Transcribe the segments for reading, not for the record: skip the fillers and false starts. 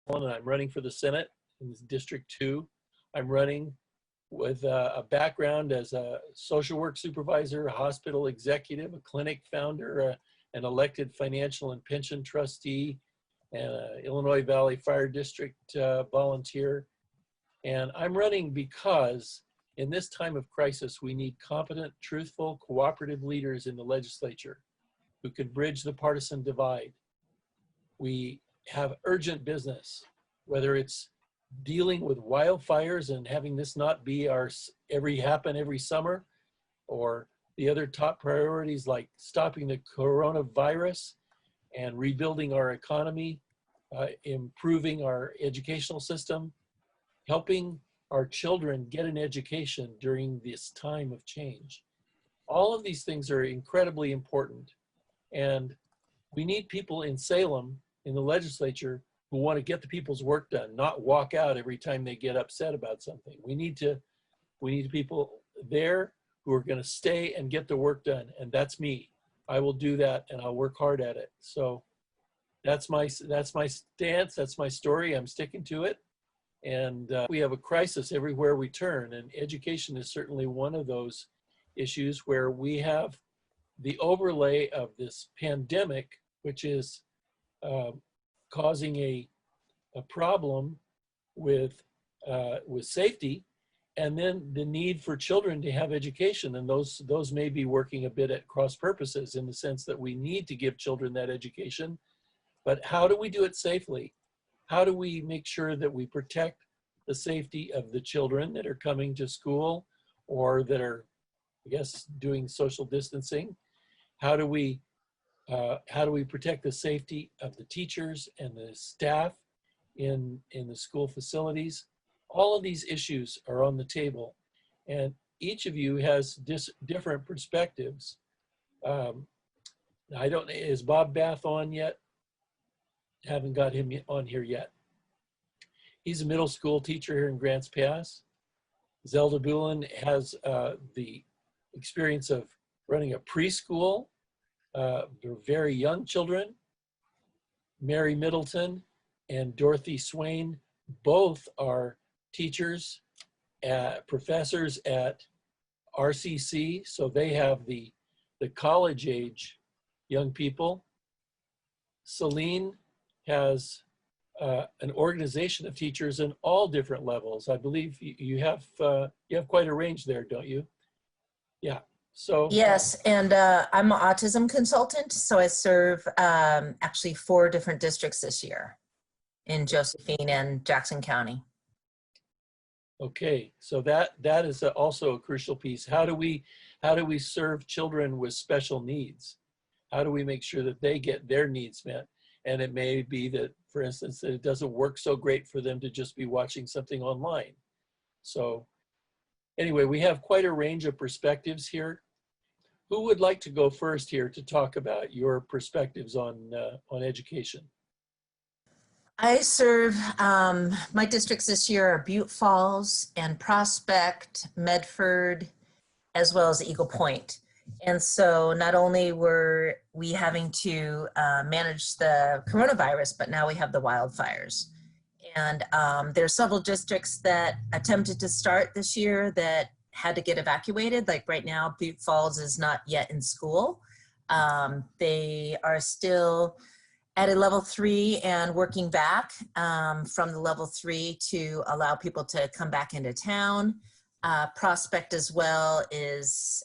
And I'm running for the Senate in District 2. I'm running with a background as a social work supervisor, a hospital executive, a clinic founder, an elected financial and pension trustee, and an Illinois Valley Fire District volunteer. And I'm running because in this time of crisis, we need competent, truthful, cooperative leaders in the legislature who can bridge the partisan divide. We have urgent business, whether it's dealing with wildfires and having this not be our happen every summer, or the other top priorities like stopping the coronavirus and rebuilding our economy, improving our educational system, helping our children get an education during this time of change. All of these things are incredibly important. And we need people in Salem, in the legislature, who want to get the people's work done, not walk out every time they get upset about something. We need people there who are going to stay and get the work done. And that's me. I will do that, and I'll work hard at it. So that's my stance. That's my story. I'm sticking to it. And we have a crisis everywhere we turn, and education is certainly one of those issues where we have the overlay of this pandemic, which is causing a problem with safety, and then the need for children to have education. And those may be working a bit at cross purposes in the sense that we need to give children that education, but how do we do it safely? How do we make sure that we protect the safety of the children that are coming to school or that are, I guess, doing social distancing? How do we protect the safety of the teachers and the staff in the school facilities? All of these issues are on the table, and each of you has different perspectives. Is Bob Bath on yet? Haven't got him on here yet. He's a middle school teacher here in Grants Pass. Zelda Bulin has the experience of running a preschool for very young children. Mary Middleton and Dorothy Swain both are teachers, professors at RCC, so they have the college age young people. Celine has an organization of teachers in all different levels. I believe you have quite a range there, don't you? Yeah. So yes, and I'm an autism consultant, so I serve actually 4 different districts this year in Josephine and Jackson County. Okay, so that is also a crucial piece. How do we serve children with special needs? How do we make sure that they get their needs met? And it may be that, for instance, that it doesn't work so great for them to just be watching something online. So anyway, we have quite a range of perspectives here. Who would like to go first here to talk about your perspectives on education? I serve, my districts this year are Butte Falls and Prospect, Medford, as well as Eagle Point. And so not only were we having to manage the coronavirus, but now we have the wildfires. And there are several districts that attempted to start this year that had to get evacuated. Like right now, Butte Falls is not yet in school. They are still at a level 3 and working back from the level 3 to allow people to come back into town. Prospect as well has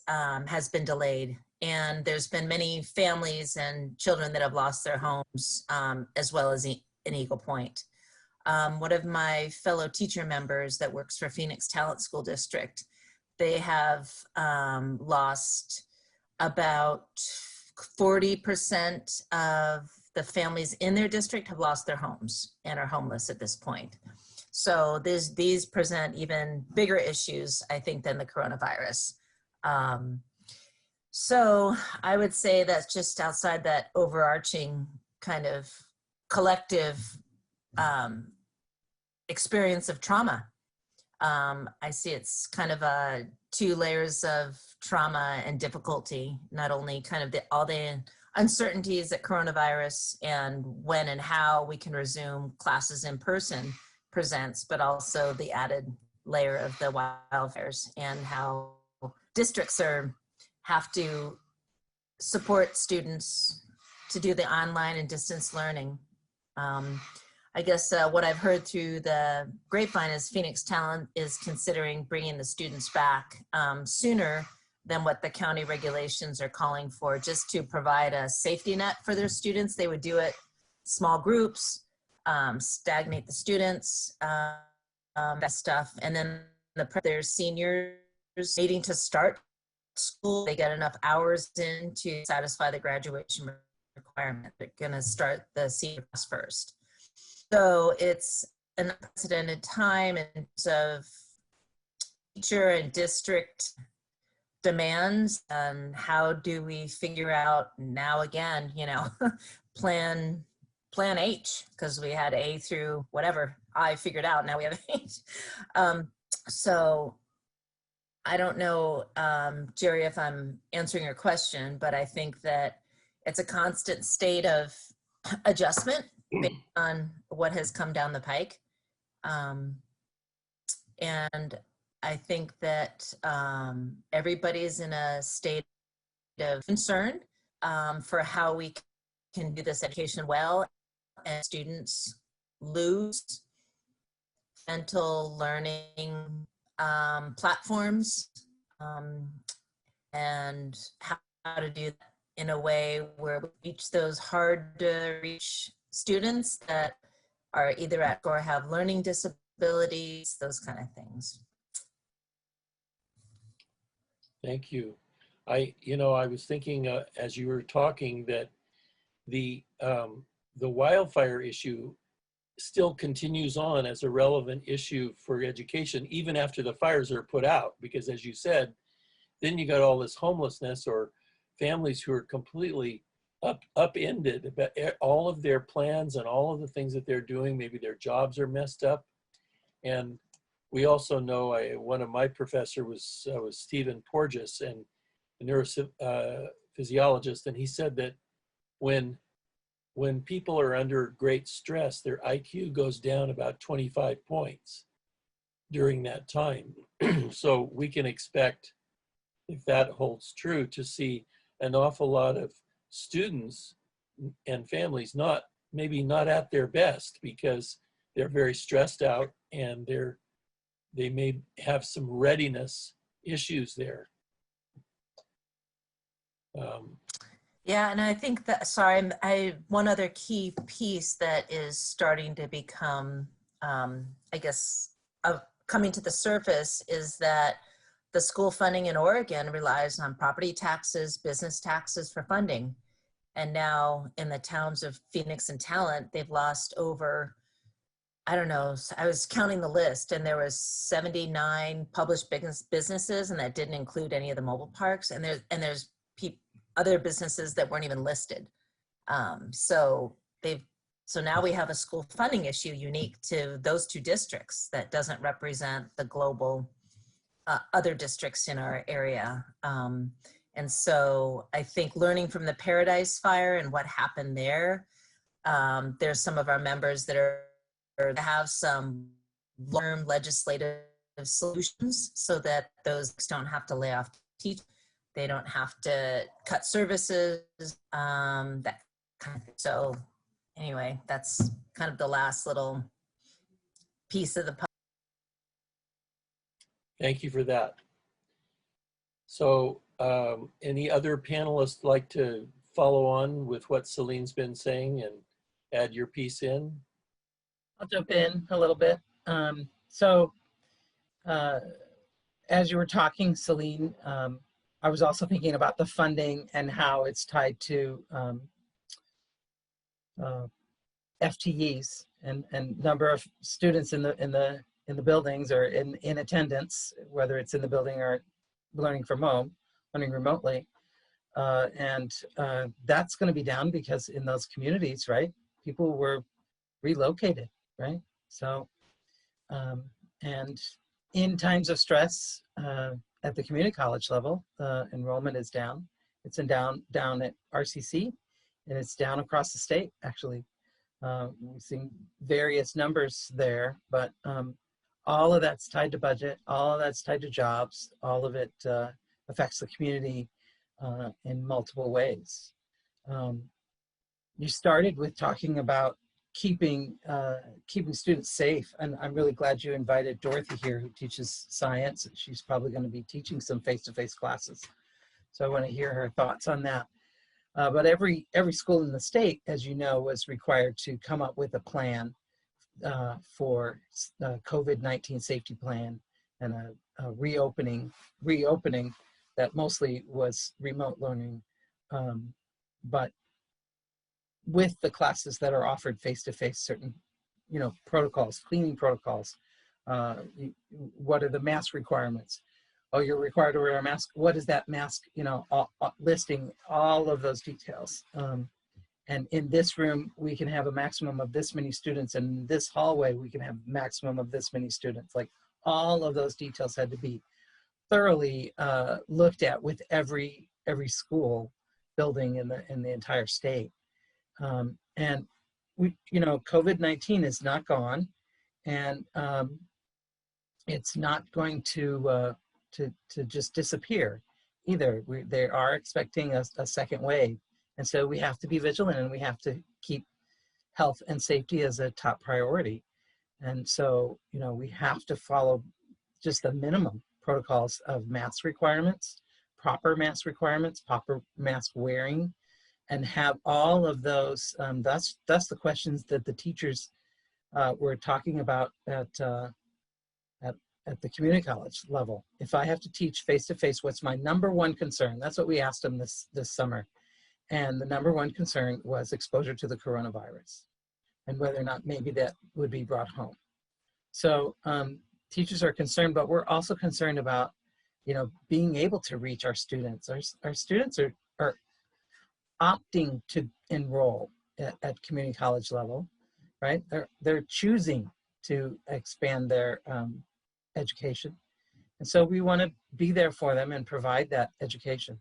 been delayed, and there's been many families and children that have lost their homes, as well as in Eagle Point. One of my fellow teacher members that works for Phoenix Talent School District, they have lost about 40% of the families in their district have lost their homes and are homeless at this point. So these present even bigger issues, I think, than the coronavirus. So I would say that's just outside that overarching kind of collective experience of trauma. I see it's kind of 2 layers of trauma and difficulty, not only kind of all the uncertainties at coronavirus and when and how we can resume classes in person presents, but also the added layer of the wildfires and how districts have to support students to do the online and distance learning. I guess what I've heard through the grapevine is Phoenix Talent is considering bringing the students back sooner than what the county regulations are calling for, just to provide a safety net for their students. They would do it small groups, stagnate the students, that stuff. And then their seniors needing to start school, they get enough hours in to satisfy the graduation requirement. They're gonna start the senior class first. So it's an unprecedented time in terms of teacher and district demands, and how do we figure out now again, you know, plan H, because we had A through whatever I figured out, now we have H. So I don't know, Jerry, if I'm answering your question, but I think that it's a constant state of adjustment based on what has come down the pike. And I think that everybody's in a state of concern for how we can do this education well, and students lose mental learning platforms, and how to do that in a way where we reach those hard to reach students that are either at or have learning disabilities, those kind of things. Thank you. I was thinking as you were talking that the wildfire issue still continues on as a relevant issue for education, even after the fires are put out, because as you said, then you got all this homelessness or families who are completely upended, but all of their plans and all of the things that they're doing, maybe their jobs are messed up. And we also know, one of my professors was Stephen Porges, and a neurophysiologist, and he said that when people are under great stress, their IQ goes down about 25 points during that time. So we can expect, if that holds true, to see an awful lot of students and families maybe not at their best because they're very stressed out and they may have some readiness issues there. Yeah, and I think that, sorry, one other key piece that is starting to become, I guess, coming to the surface is that the school funding in Oregon relies on property taxes, business taxes for funding. And now in the towns of Phoenix and Talent, they've lost over, I don't know, I was counting the list, and there was 79 published businesses, and that didn't include any of the mobile parks. And there's other businesses that weren't even listed. So now we have a school funding issue unique to those two districts that doesn't represent the global other districts in our area. And so I think learning from the Paradise Fire and what happened there, there's some of our members that have some long-term legislative solutions so that those don't have to lay off teachers. They don't have to cut services, that kind of thing. So anyway, that's kind of the last little piece of the puzzle. Thank you for that. So any other panelists like to follow on with what Celine's been saying and add your piece in? I'll jump in a little bit. As you were talking, Celine, I was also thinking about the funding and how it's tied to FTEs and number of students in the buildings or in attendance, whether it's in the building or learning from home, learning remotely. That's going to be down because in those communities, right, people were relocated, right? So, and in times of stress, at the community college level, enrollment is down. It's down at RCC, and it's down across the state, actually. We've seen various numbers there, but all of that's tied to budget, all of that's tied to jobs, all of it affects the community in multiple ways. You started with talking about keeping students safe, and I'm really glad you invited Dorothy here, who teaches science. She's probably going to be teaching some face-to-face classes, so I want to hear her thoughts on that. But every school in the state, as you know, was required to come up with a plan for COVID-19 safety plan and a reopening that mostly was remote learning, but with the classes that are offered face-to-face, certain, protocols, cleaning protocols. What are the mask requirements? Oh, you're required to wear a mask. What is that mask? Listing all of those details. And in this room, we can have a maximum of this many students. And in this hallway, we can have a maximum of this many students. Like, all of those details had to be thoroughly looked at with every school building in the entire state. And we, COVID-19 is not gone, and it's not going to just disappear either. They are expecting a second wave, and so we have to be vigilant, and we have to keep health and safety as a top priority. And so, we have to follow just the minimum protocols of mask requirements, proper mask requirements, proper mask wearing, and have all of those. That's the questions that the teachers were talking about at the community college level. If I have to teach face-to-face, what's my number one concern? That's what we asked them this summer. And the number one concern was exposure to the coronavirus and whether or not maybe that would be brought home. So teachers are concerned, but we're also concerned about, being able to reach our students. Our students are opting to enroll at community college level, right? They're choosing to expand their education. And so we want to be there for them and provide that education.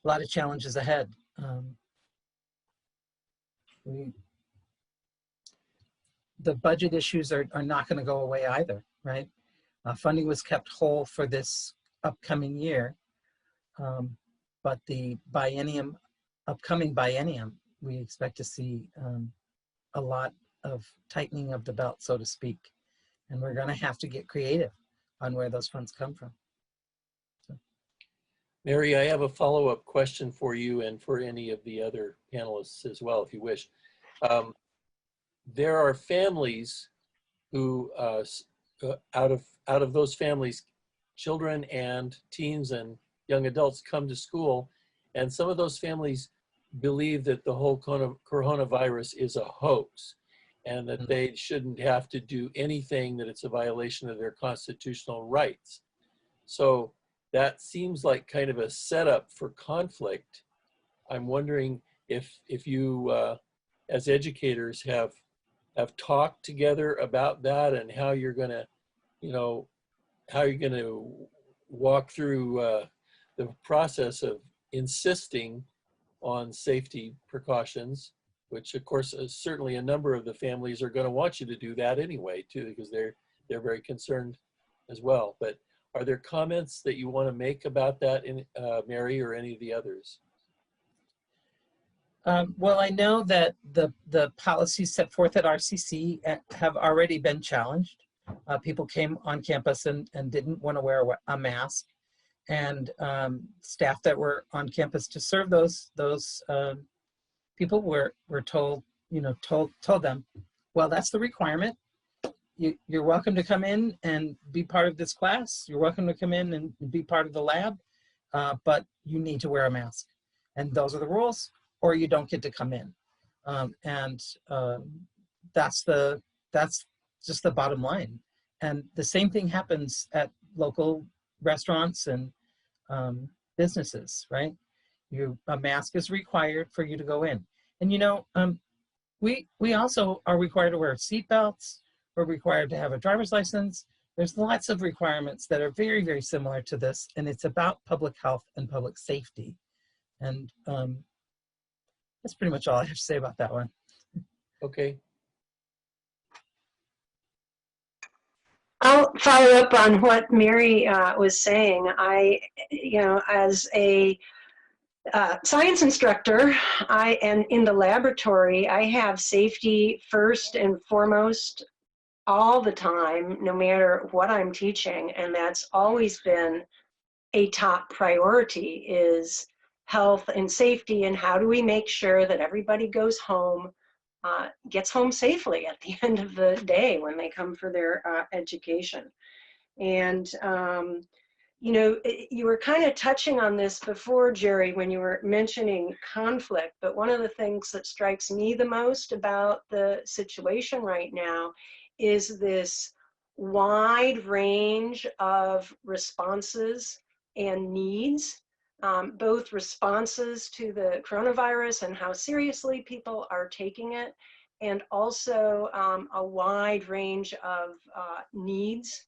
A lot of challenges ahead. The budget issues are not going to go away either, right? Funding was kept whole for this upcoming year, but the upcoming biennium, we expect to see a lot of tightening of the belt, so to speak. And we're going to have to get creative on where those funds come from. So. Mary, I have a follow-up question for you and for any of the other panelists as well, if you wish. There are families who, out of those families, children and teens and young adults come to school, and some of those families believe that the whole coronavirus is a hoax and that they shouldn't have to do anything, that it's a violation of their constitutional rights. So that seems like kind of a setup for conflict. I'm wondering if you, as educators, have talked together about that and how you're gonna, walk through the process of insisting on safety precautions, which of course certainly a number of the families are going to want you to do that anyway too, because they're very concerned as well. But are there comments that you want to make about that, in Mary, or any of the others? Well, I know that the policies set forth at RCC have already been challenged. People came on campus and didn't want to wear a mask, and staff that were on campus to serve those people were told them, well, that's the requirement. You're welcome to come in and be part of this class. You're welcome to come in and be part of the lab, but you need to wear a mask, and those are the rules, or you don't get to come in. That's just the bottom line. And the same thing happens at local restaurants and businesses, right? A mask is required for you to go in. And we also are required to wear seatbelts. We're required to have a driver's license. There's lots of requirements that are very, very similar to this, and it's about public health and public safety. And That's pretty much all I have to say about that one. Okay. I'll follow up on what Mary was saying. As a science instructor, and in the laboratory, I have safety first and foremost all the time, no matter what I'm teaching. And that's always been a top priority, is health and safety, and how do we make sure that everybody goes home, gets home safely at the end of the day when they come for their education. And you were kind of touching on this before, Jerry, when you were mentioning conflict, but one of the things that strikes me the most about the situation right now is this wide range of responses and needs, both responses to the coronavirus and how seriously people are taking it, and also a wide range of needs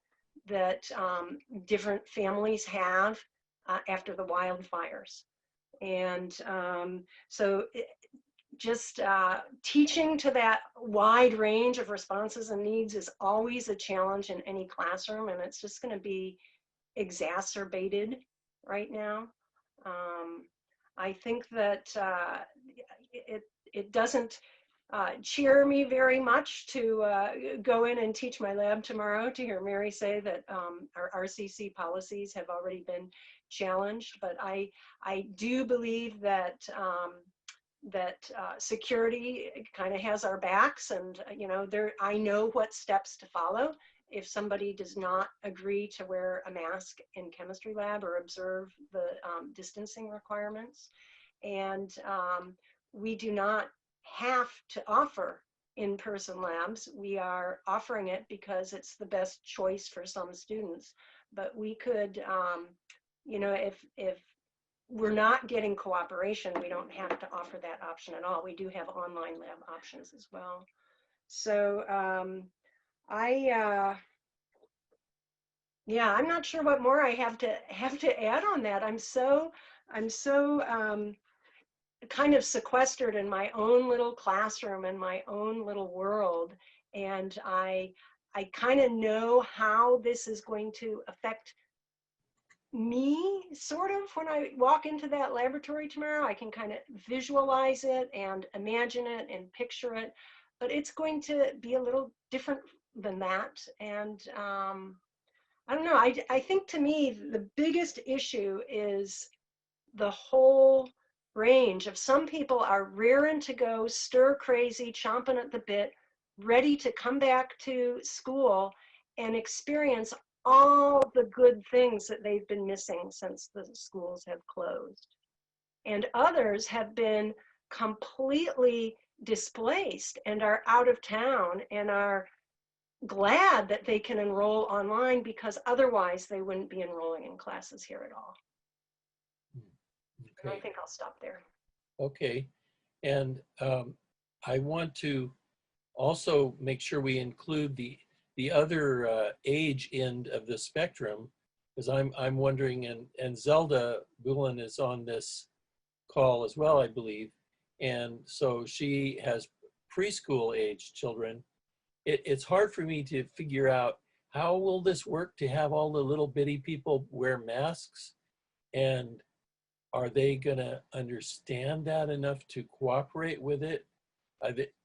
that different families have after the wildfires. And just teaching to that wide range of responses and needs is always a challenge in any classroom, and it's just going to be exacerbated right now. I think that it doesn't cheer me very much to go in and teach my lab tomorrow, to hear Mary say that our RCC policies have already been challenged. But I do believe that security kind of has our backs, and I know what steps to follow if somebody does not agree to wear a mask in chemistry lab or observe the distancing requirements. And we do not have to offer in-person labs. We are offering it because it's the best choice for some students. But we could, if we're not getting cooperation, we don't have to offer that option at all. We do have online lab options as well. So I'm not sure what more I have to add on that. I'm so kind of sequestered in my own little classroom and my own little world, and I kind of know how this is going to affect me, sort of. When I walk into that laboratory tomorrow, I can kind of visualize it and imagine it and picture it, but it's going to be a little different than that. And I don't know, I think, to me, the biggest issue is the whole range of, some people are rearing to go, stir crazy, chomping at the bit, ready to come back to school and experience all the good things that they've been missing since the schools have closed. And others have been completely displaced and are out of town and are glad that they can enroll online, because otherwise they wouldn't be enrolling in classes here at all. Okay. I think I'll stop there. Okay. And I want to also make sure we include the other age end of the spectrum, because I'm wondering, and Zelda Bullen is on this call as well, I believe. And so she has preschool age children. It's hard for me to figure out, how will this work to have all the little bitty people wear masks? And are they going to understand that enough to cooperate with it?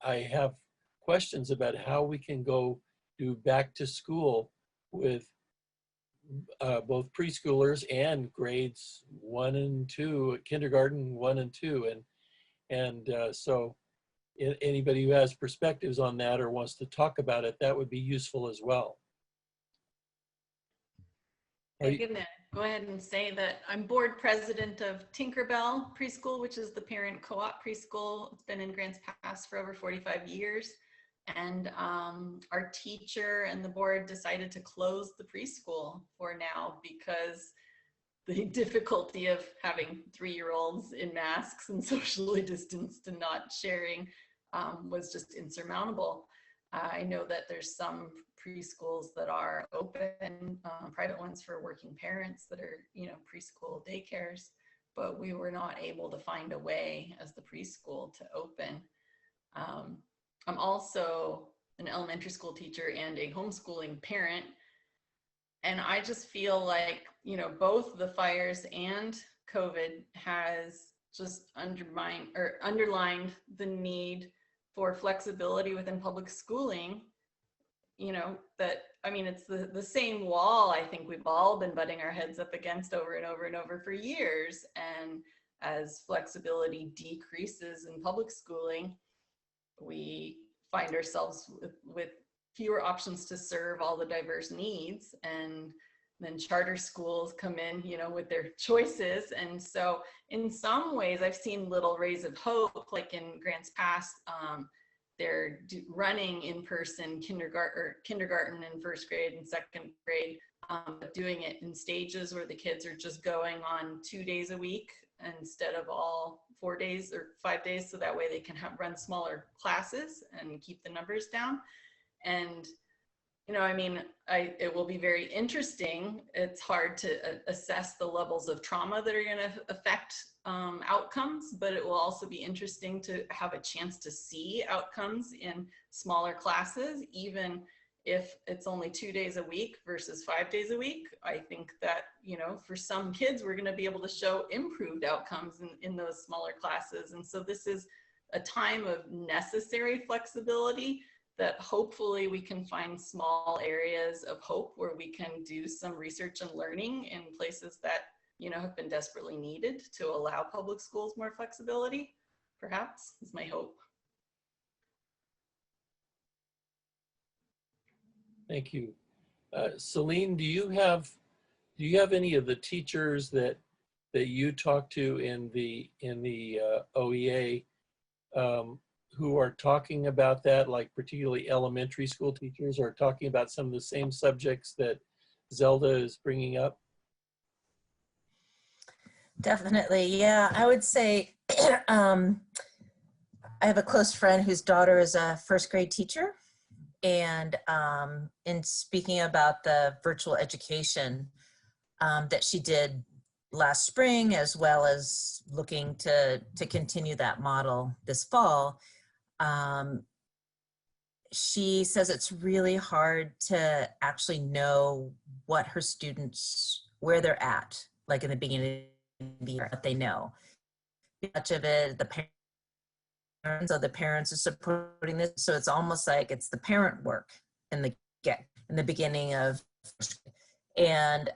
I have questions about how we can go do back to school with both preschoolers and grades 1 and 2, kindergarten 1 and 2. So anybody who has perspectives on that or wants to talk about it, that would be useful as well. I'm gonna go ahead and say that I'm board president of Tinkerbell Preschool, which is the parent co-op preschool. It's been in Grants Pass for over 45 years. And our teacher and the board decided to close the preschool for now, because the difficulty of having 3-year-olds in masks and socially distanced and not sharing was just insurmountable. I know that there's some preschools that are open, private ones for working parents that are, preschool daycares. but we were not able to find a way as the preschool to open. I'm also an elementary school teacher and a homeschooling parent. And I just feel like, you know, both the fires and COVID has just underlined the need for flexibility within public schooling. You know, that, I mean, it's the same wall I think we've all been butting our heads up against over and over and over for years. And as flexibility decreases in public schooling, we find ourselves with fewer options to serve all the diverse needs, and then charter schools come in, you know, with their choices. And so in some ways I've seen little rays of hope, like in Grants Pass, they're running in-person kindergarten and first grade and second grade, but doing it in stages where the kids are just going on 2 days a week instead of all 4 days or 5 days, so that way they can run smaller classes and keep the numbers down. And, you know, I mean, it will be very interesting. It's hard to assess the levels of trauma that are going to affect outcomes, but it will also be interesting to have a chance to see outcomes in smaller classes, even if it's only 2 days a week versus 5 days a week. I think that, you know, for some kids, we're going to be able to show improved outcomes in those smaller classes. And so this is a time of necessary flexibility that hopefully we can find small areas of hope where we can do some research and learning in places that, you know, have been desperately needed to allow public schools more flexibility, perhaps, is my hope. Thank you. Celine, do you have any of the teachers that you talk to in the OEA who are talking about that, like particularly elementary school teachers, are talking about some of the same subjects that Zelda is bringing up? Definitely, yeah. I would say I have a close friend whose daughter is a first grade teacher. And in speaking about the virtual education that she did last spring, as well as looking to continue that model this fall, she says it's really hard to actually know what her students, where they're at, like in the beginning of the year, what they know. Much of it, the parents, so the parents are supporting this, so it's almost like it's the parent work in the beginning of, and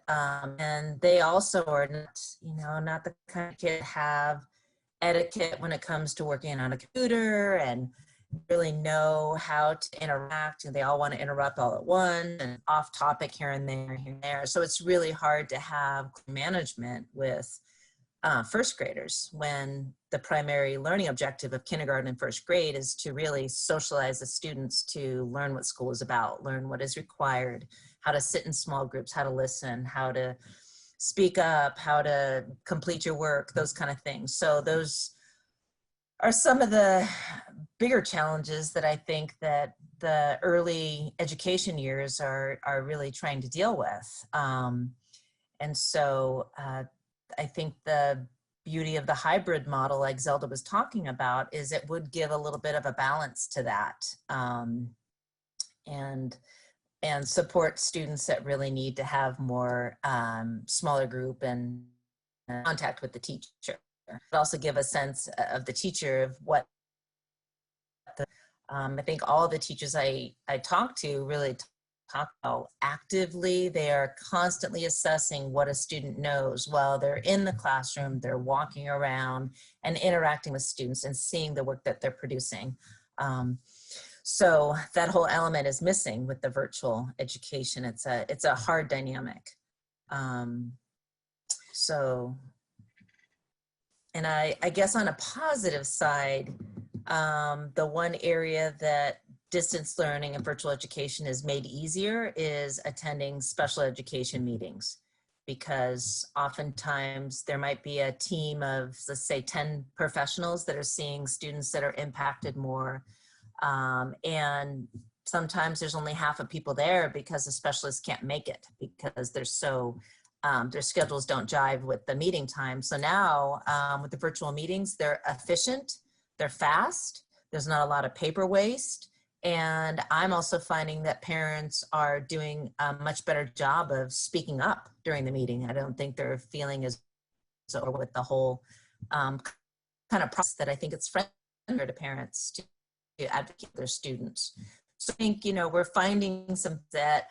they also are not, you know, not the kind of kid have etiquette when it comes to working on a computer and really know how to interact, and they all want to interrupt all at once and off topic here and there. So it's really hard to have management with first graders when the primary learning objective of kindergarten and first grade is to really socialize the students to learn what school is about, learn what is required, how to sit in small groups, how to listen, how to speak up, how to complete your work, those kind of things. So those are some of the bigger challenges that I think that the early education years are really trying to deal with. And so I think the beauty of the hybrid model, like Zelda was talking about, is it would give a little bit of a balance to that, and support students that really need to have more smaller group and contact with the teacher. But also give a sense of the teacher of what I think all the teachers I talk to really talk about actively. They are constantly assessing what a student knows while they're in the classroom, they're walking around and interacting with students and seeing the work that they're producing. So that whole element is missing with the virtual education. It's a hard dynamic. And I guess on a positive side, the one area that distance learning and virtual education is made easier is attending special education meetings, because oftentimes there might be a team of, let's say, 10 professionals that are seeing students that are impacted more. And sometimes there's only half of people there because the specialists can't make it because they're so their schedules don't jive with the meeting time. So now with the virtual meetings, they're efficient, they're fast, there's not a lot of paper waste. And I'm also finding that parents are doing a much better job of speaking up during the meeting. I don't think they're feeling as over with the whole kind of process that I think it's friendlier to parents to advocate for their students. So I think, we're finding some that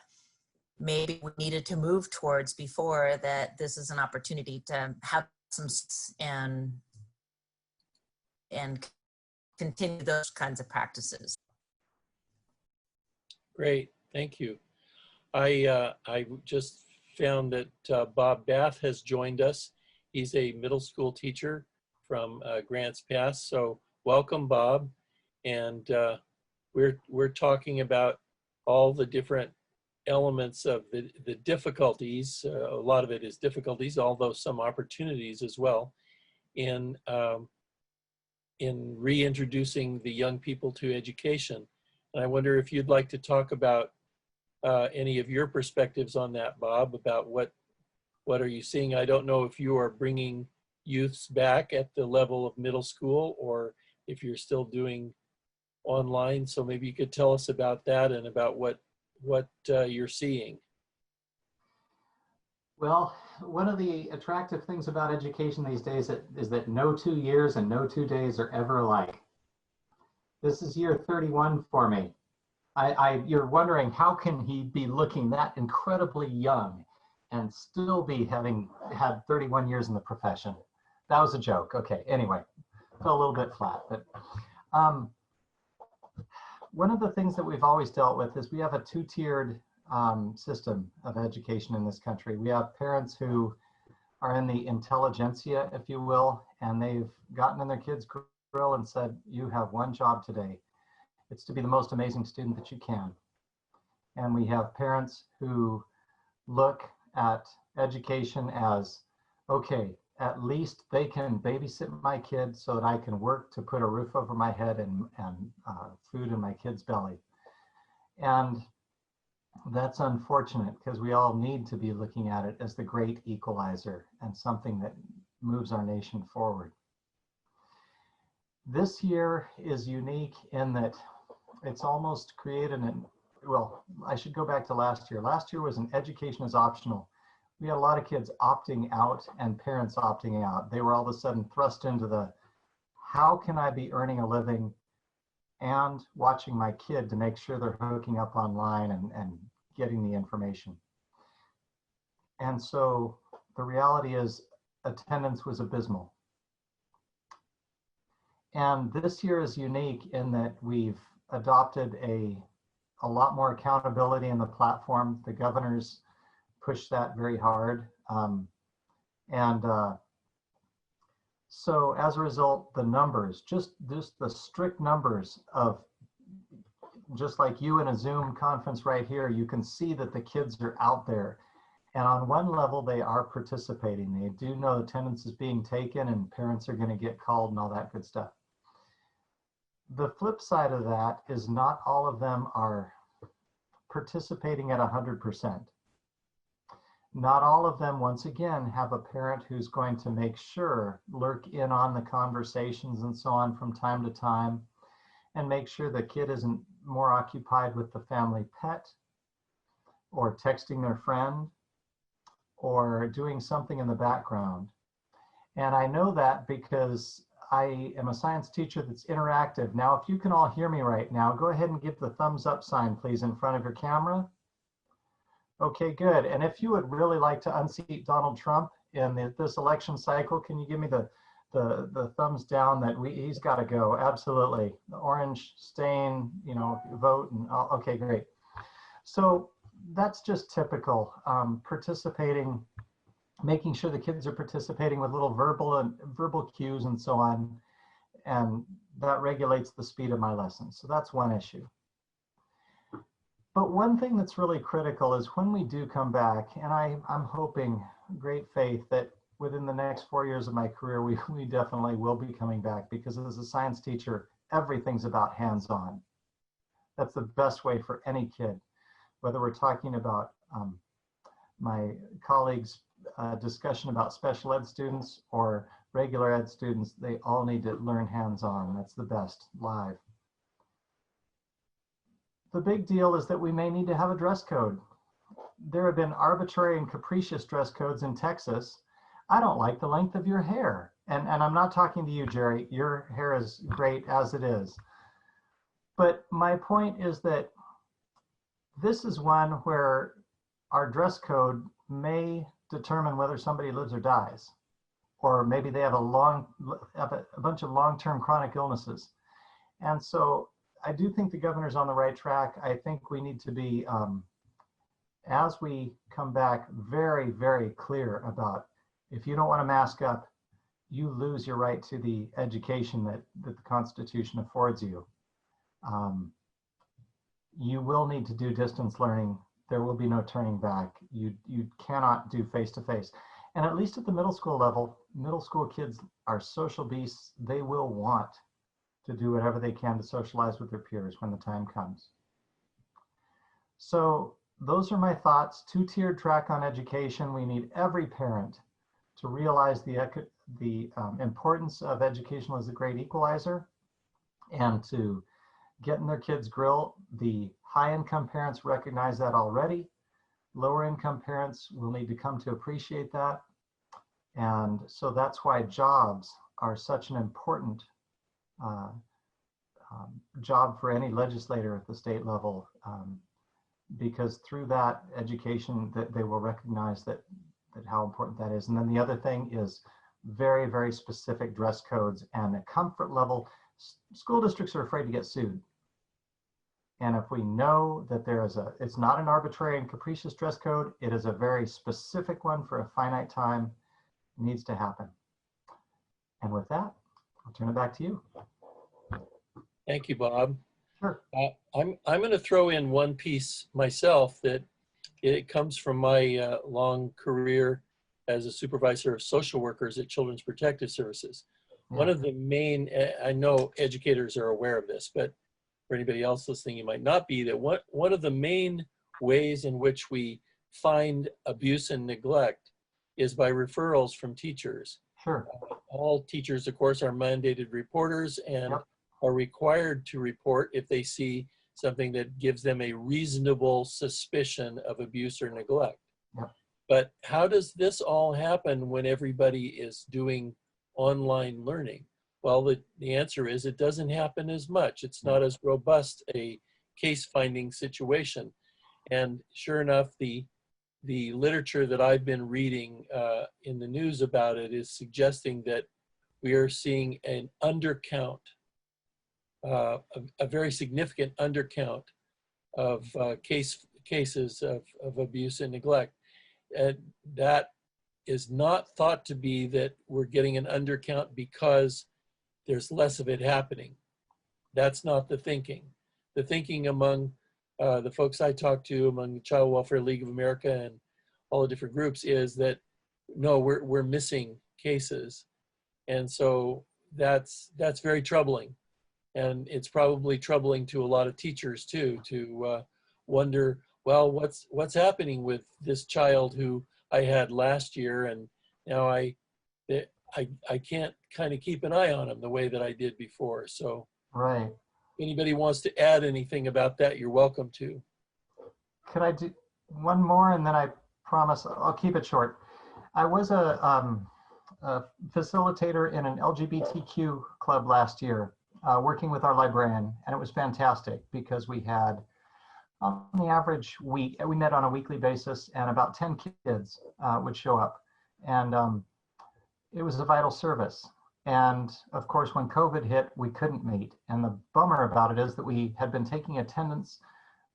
maybe we needed to move towards before, that this is an opportunity to have some and continue those kinds of practices. Great, thank you. I just found that Bob Bath has joined us. He's a middle school teacher from Grants Pass. So welcome, Bob. And we're talking about all the different elements of the difficulties. A lot of it is difficulties, although some opportunities as well, in reintroducing the young people to education. And I wonder if you'd like to talk about any of your perspectives on that, Bob, about what are you seeing? I don't know if you are bringing youths back at the level of middle school or if you're still doing online. So maybe you could tell us about that and about what you're seeing. Well, one of the attractive things about education these days is that no 2 years and no 2 days are ever alike. This is year 31 for me. You're wondering, how can he be looking that incredibly young and still be having had 31 years in the profession? That was a joke. Okay, anyway, fell a little bit flat. But one of the things that we've always dealt with is we have a two-tiered system of education in this country. We have parents who are in the intelligentsia, if you will, and they've gotten in their kids' grill and said, you have one job today. It's to be the most amazing student that you can. And we have parents who look at education as, okay, at least they can babysit my kid so that I can work to put a roof over my head and food in my kid's belly. And that's unfortunate, because we all need to be looking at it as the great equalizer and something that moves our nation forward. This year is unique in that it's almost created well, I should go back to last year. Last year was an education is optional. We had a lot of kids opting out and parents opting out. They were all of a sudden thrust into the, how can I be earning a living and watching my kid to make sure they're hooking up online and getting the information. And so the reality is attendance was abysmal. And this year is unique in that we've adopted a lot more accountability in the platform. The governors pushed that very hard. So as a result, the numbers, just the strict numbers of, just like you in a Zoom conference right here, you can see that the kids are out there. And on one level, they are participating. They do know attendance is being taken and parents are going to get called and all that good stuff. The flip side of that is not all of them are participating at 100%. Not all of them, once again, have a parent who's going to make sure, lurk in on the conversations and so on from time to time, and make sure the kid isn't more occupied with the family pet or texting their friend or doing something in the background. And I know that because I am a science teacher that's interactive. Now, if you can all hear me right now, go ahead and give the thumbs up sign, please, in front of your camera. Okay, good. And if you would really like to unseat Donald Trump in this election cycle, can you give me the thumbs down that he's got to go? Absolutely. The orange stain, vote. And okay, great. So that's just typical participating, making sure the kids are participating with little verbal cues and so on, and that regulates the speed of my lessons. So that's one issue. But one thing that's really critical is when we do come back, and I'm hoping, great faith, that within the next 4 years of my career, we definitely will be coming back, because as a science teacher, everything's about hands-on. That's the best way for any kid, whether we're talking about my colleagues discussion about special ed students or regular ed students, they all need to learn hands-on. That's the best, live. The big deal is that we may need to have a dress code. There have been arbitrary and capricious dress codes in Texas. I don't like the length of your hair. And I'm not talking to you, Jerry. Your hair is great as it is. But my point is that this is one where our dress code may determine whether somebody lives or dies, or maybe they have a bunch of long-term chronic illnesses. And so I do think the governor's on the right track. I think we need to be, as we come back, very, very clear about, if you don't want to mask up, you lose your right to the education that the Constitution affords you. You will need to do distance learning. There will be no turning back. You cannot do face-to-face. And at least at the middle school level, middle school kids are social beasts. They will want to do whatever they can to socialize with their peers when the time comes. So those are my thoughts. Two-tiered track on education. We need every parent to realize the importance of education as a great equalizer, and to get in their kids' grill. The high-income parents recognize that already. Lower-income parents will need to come to appreciate that. And so that's why jobs are such an important job for any legislator at the state level, because through that education, that they will recognize that how important that is. And then the other thing is very, very specific dress codes and a comfort level. School districts are afraid to get sued. And if we know that it's not an arbitrary and capricious dress code, it is a very specific one for a finite time, needs to happen. And with that, I'll turn it back to you. Thank you, Bob. Sure. I'm going to throw in one piece myself that it comes from my long career as a supervisor of social workers at Children's Protective Services. Yeah. One of the main, I know educators are aware of this, but for anybody else listening, you might not be, that one of the main ways in which we find abuse and neglect is by referrals from teachers. Sure. All teachers, of course, are mandated reporters and Yep. are required to report if they see something that gives them a reasonable suspicion of abuse or neglect. Yep. But how does this all happen when everybody is doing online learning? Well, the answer is it doesn't happen as much. It's not as robust a case finding situation. And sure enough, the literature that I've been reading in the news about it is suggesting that we are seeing an undercount, a very significant undercount of cases of abuse and neglect. And that is not thought to be that we're getting an undercount because there's less of it happening. That's not the thinking. The thinking among the folks I talk to, among the Child Welfare League of America and all the different groups, is that no, we're missing cases. And so that's very troubling. And it's probably troubling to a lot of teachers too, to wonder, well, what's happening with this child who I had last year, and now I can't kind of keep an eye on them the way that I did before. So Right. if anybody wants to add anything about that, you're welcome to. Could I do one more, and then I promise I'll keep it short. I was a facilitator in an LGBTQ club last year, working with our librarian, and it was fantastic because we had, on the average week, we met on a weekly basis, and about 10 kids would show up. And it was a vital service. And of course, when COVID hit, we couldn't meet. And the bummer about it is that we had been taking attendance,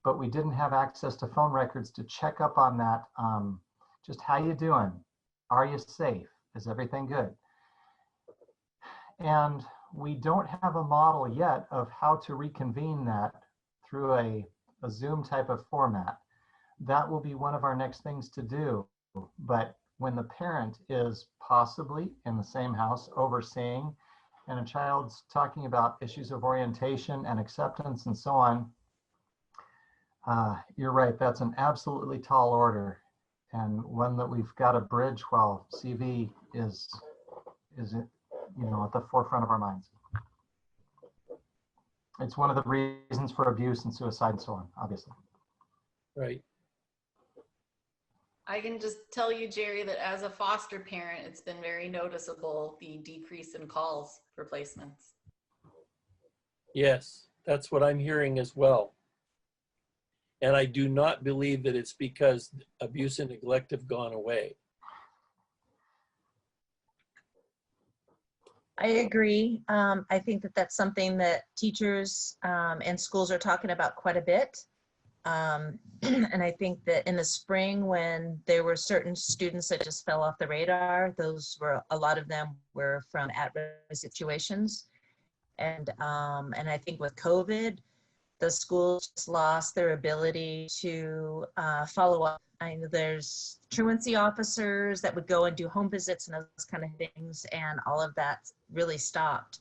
but we didn't have access to phone records to check up on that. Just how you doing? Are you safe? Is everything good? And we don't have a model yet of how to reconvene that through a Zoom type of format. That will be one of our next things to do. But when the parent is possibly in the same house overseeing, and a child's talking about issues of orientation and acceptance and so on, you're right, that's an absolutely tall order. and one that we've got to bridge while CV is at the forefront of our minds. It's one of the reasons for abuse and suicide and so on, obviously. Right. I can just tell you, Jerry, that as a foster parent, it's been very noticeable, the decrease in calls for placements. Yes, that's what I'm hearing as well. And I do not believe that it's because abuse and neglect have gone away. I agree. I think that that's something that teachers and schools are talking about quite a bit. And I think that in the spring, when there were certain students that just fell off the radar, a lot of them were from at-risk situations. And I think with COVID, the schools just lost their ability to follow up. I know there's truancy officers that would go and do home visits and those kind of things, and all of that really stopped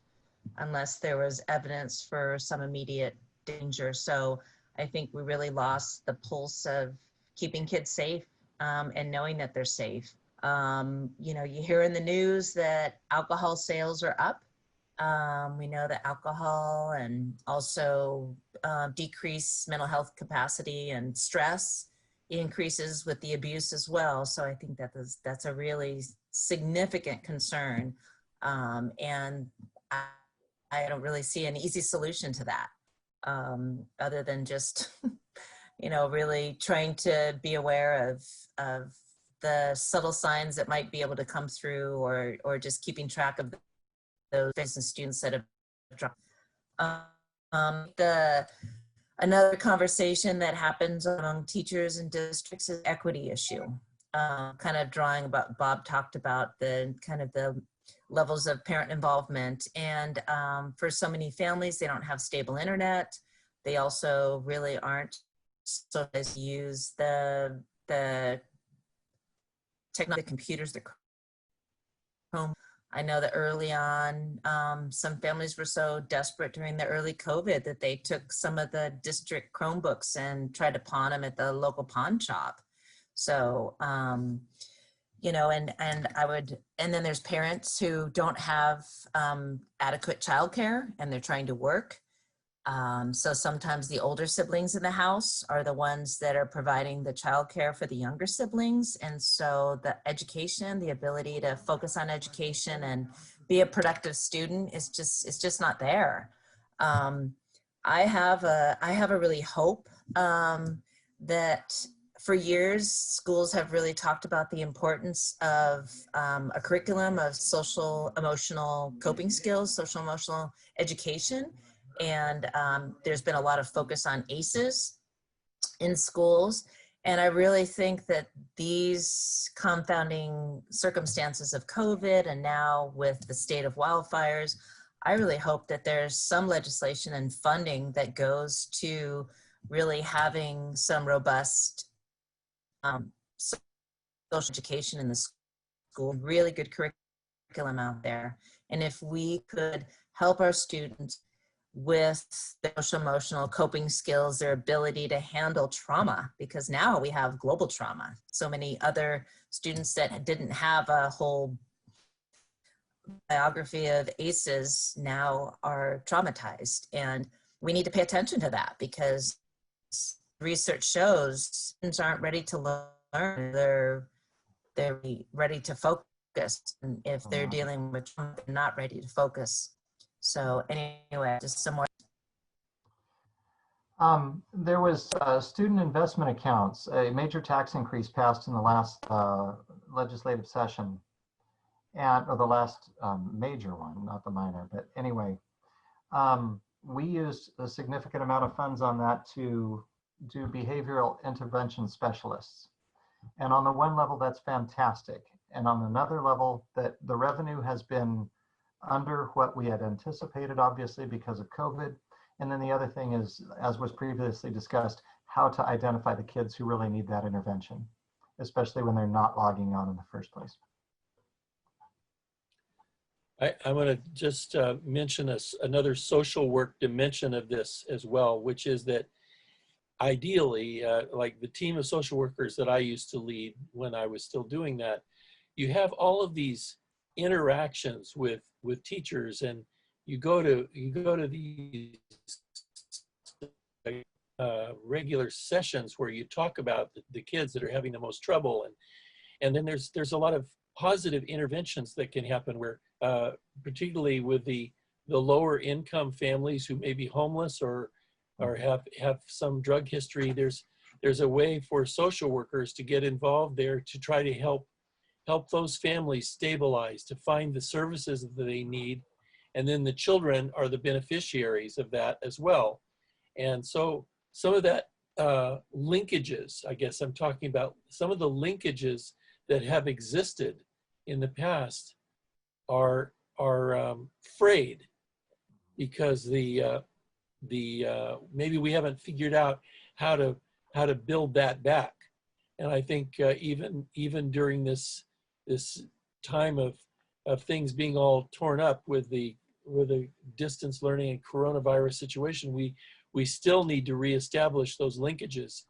unless there was evidence for some immediate danger. So I think we really lost the pulse of keeping kids safe and knowing that they're safe. You hear in the news that alcohol sales are up. We know that alcohol and also decrease mental health capacity and stress increases with the abuse as well. So I think that's a really significant concern. And I don't really see an easy solution to that other than just, really trying to be aware of the subtle signs that might be able to come through or just keeping track of those students that have dropped. Another conversation that happens among teachers and districts is equity issue. Kind of drawing about, Bob talked about the levels of parent involvement. And for so many families, they don't have stable internet. They also really aren't so as to use the technology, the computers, the home. I know that early on, some families were so desperate during the early COVID that they took some of the district Chromebooks and tried to pawn them at the local pawn shop. So, and then there's parents who don't have adequate childcare and they're trying to work. So sometimes the older siblings in the house are the ones that are providing the childcare for the younger siblings. And so the education, the ability to focus on education and be a productive student is just not there. I have a really hope that for years, schools have really talked about the importance of a curriculum of social emotional coping skills, social emotional education. And there's been a lot of focus on ACEs in schools. And I really think that these confounding circumstances of COVID and now with the state of wildfires, I really hope that there's some legislation and funding that goes to really having some robust social education in the school, really good curriculum out there. And if we could help our students with the social emotional coping skills, their ability to handle trauma, because now we have global trauma. So many other students that didn't have a whole biography of ACEs now are traumatized. And we need to pay attention to that because research shows students aren't ready to learn. They're ready to focus. And if they're dealing with trauma, they're not ready to focus. So anyway, just some more. There was student investment accounts, a major tax increase passed in the last legislative session, or the last major one, not the minor, but anyway, we used a significant amount of funds on that to do behavioral intervention specialists. And on the one level, that's fantastic. And on another level, that the revenue has been under what we had anticipated, obviously, because of COVID. And then the other thing is, as was previously discussed, how to identify the kids who really need that intervention, especially when they're not logging on in the first place. I'm going to just mention another social work dimension of this as well, which is that ideally, like the team of social workers that I used to lead when I was still doing that, you have all of these interactions with teachers, and you go to these regular sessions where you talk about the kids that are having the most trouble, and then there's a lot of positive interventions that can happen where particularly with the lower income families who may be homeless or have some drug history, there's a way for social workers to get involved there to try to help those families stabilize, to find the services that they need. And then the children are the beneficiaries of that as well. And so some of that linkages, I guess I'm talking about, some of the linkages that have existed in the past are frayed because maybe we haven't figured out how to build that back. And I think even during this time of things being all torn up with the distance learning and coronavirus situation, we still need to reestablish those linkages,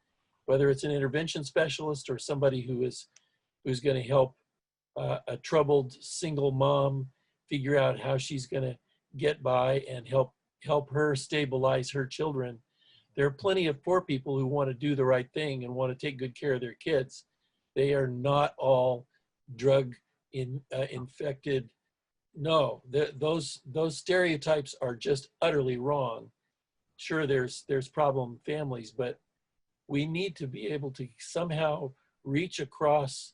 whether it's an intervention specialist or somebody who's going to help a troubled single mom figure out how she's going to get by and help her stabilize her children. There are plenty of poor people who want to do the right thing and want to take good care of their kids. They are not all drug infected. No, those stereotypes are just utterly wrong. Sure, there's problem families, but we need to be able to somehow reach across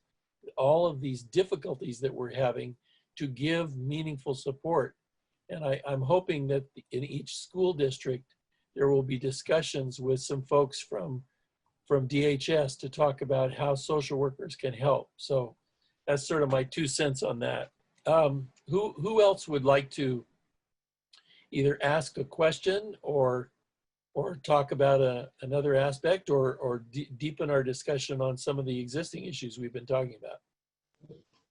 all of these difficulties that we're having to give meaningful support. And I'm hoping that in each school district, there will be discussions with some folks from DHS to talk about how social workers can help. So that's sort of my 2 cents on that. Who else would like to either ask a question or talk about another aspect or deepen our discussion on some of the existing issues we've been talking about?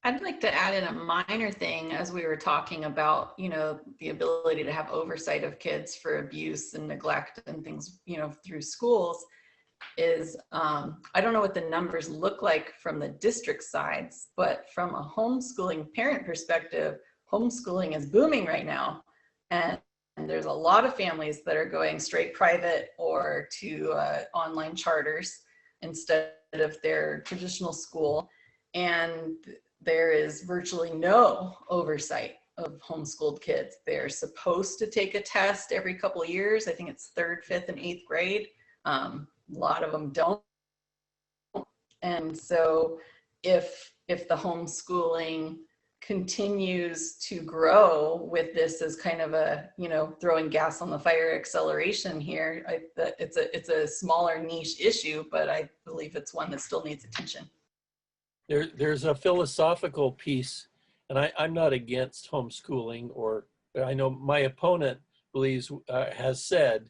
I'd like to add in a minor thing as we were talking about, the ability to have oversight of kids for abuse and neglect and things, through schools is, I don't know what the numbers look like from the district sides, but from a homeschooling parent perspective, homeschooling is booming right now. And there's a lot of families that are going straight private or to online charters instead of their traditional school. And there is virtually no oversight of homeschooled kids. They're supposed to take a test every couple of years. I think it's 3rd, 5th, and 8th grade. A lot of them don't. And so if the homeschooling continues to grow with this as kind of a, throwing gas on the fire acceleration here, it's a smaller niche issue, but I believe it's one that still needs attention. There's a philosophical piece, and I'm not against homeschooling, or I know my opponent believes, has said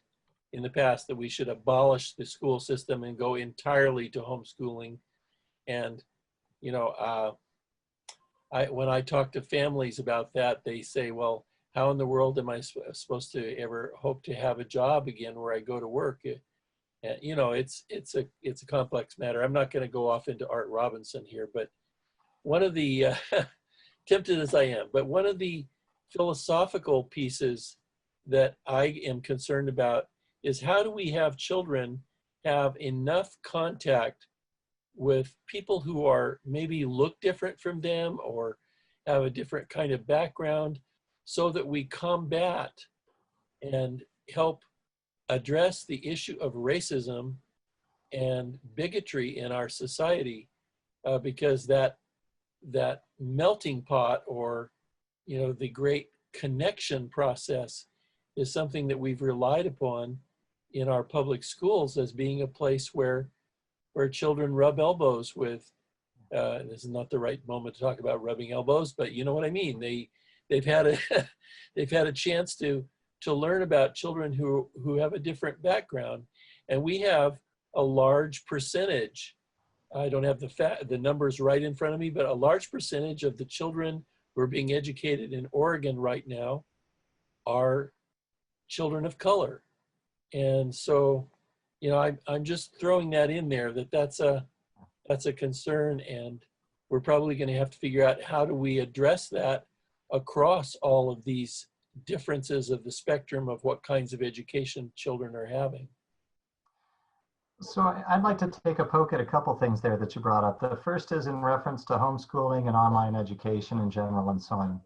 in the past that we should abolish the school system and go entirely to homeschooling. And, when I talk to families about that, they say, well, how in the world am I supposed to ever hope to have a job again where I go to work? It's a complex matter. I'm not going to go off into Art Robinson here, but one of the, tempted as I am, but one of the philosophical pieces that I am concerned about is how do we have children have enough contact with people who are maybe look different from them or have a different kind of background so that we combat and help address the issue of racism and bigotry in our society, because that melting pot, or the great connection process, is something that we've relied upon in our public schools as being a place where children rub elbows with. This is not the right moment to talk about rubbing elbows, but you know what I mean. They've had a chance to learn about children who have a different background. And we have a large percentage, I don't have the numbers right in front of me, but a large percentage of the children who are being educated in Oregon right now are children of color. And so you know, I'm just throwing that in there, that's a concern, and we're probably going to have to figure out how do we address that across all of these differences of the spectrum of what kinds of education children are having. So I'd like to take a poke at a couple things there that you brought up. The first is in reference to homeschooling and online education in general and so on.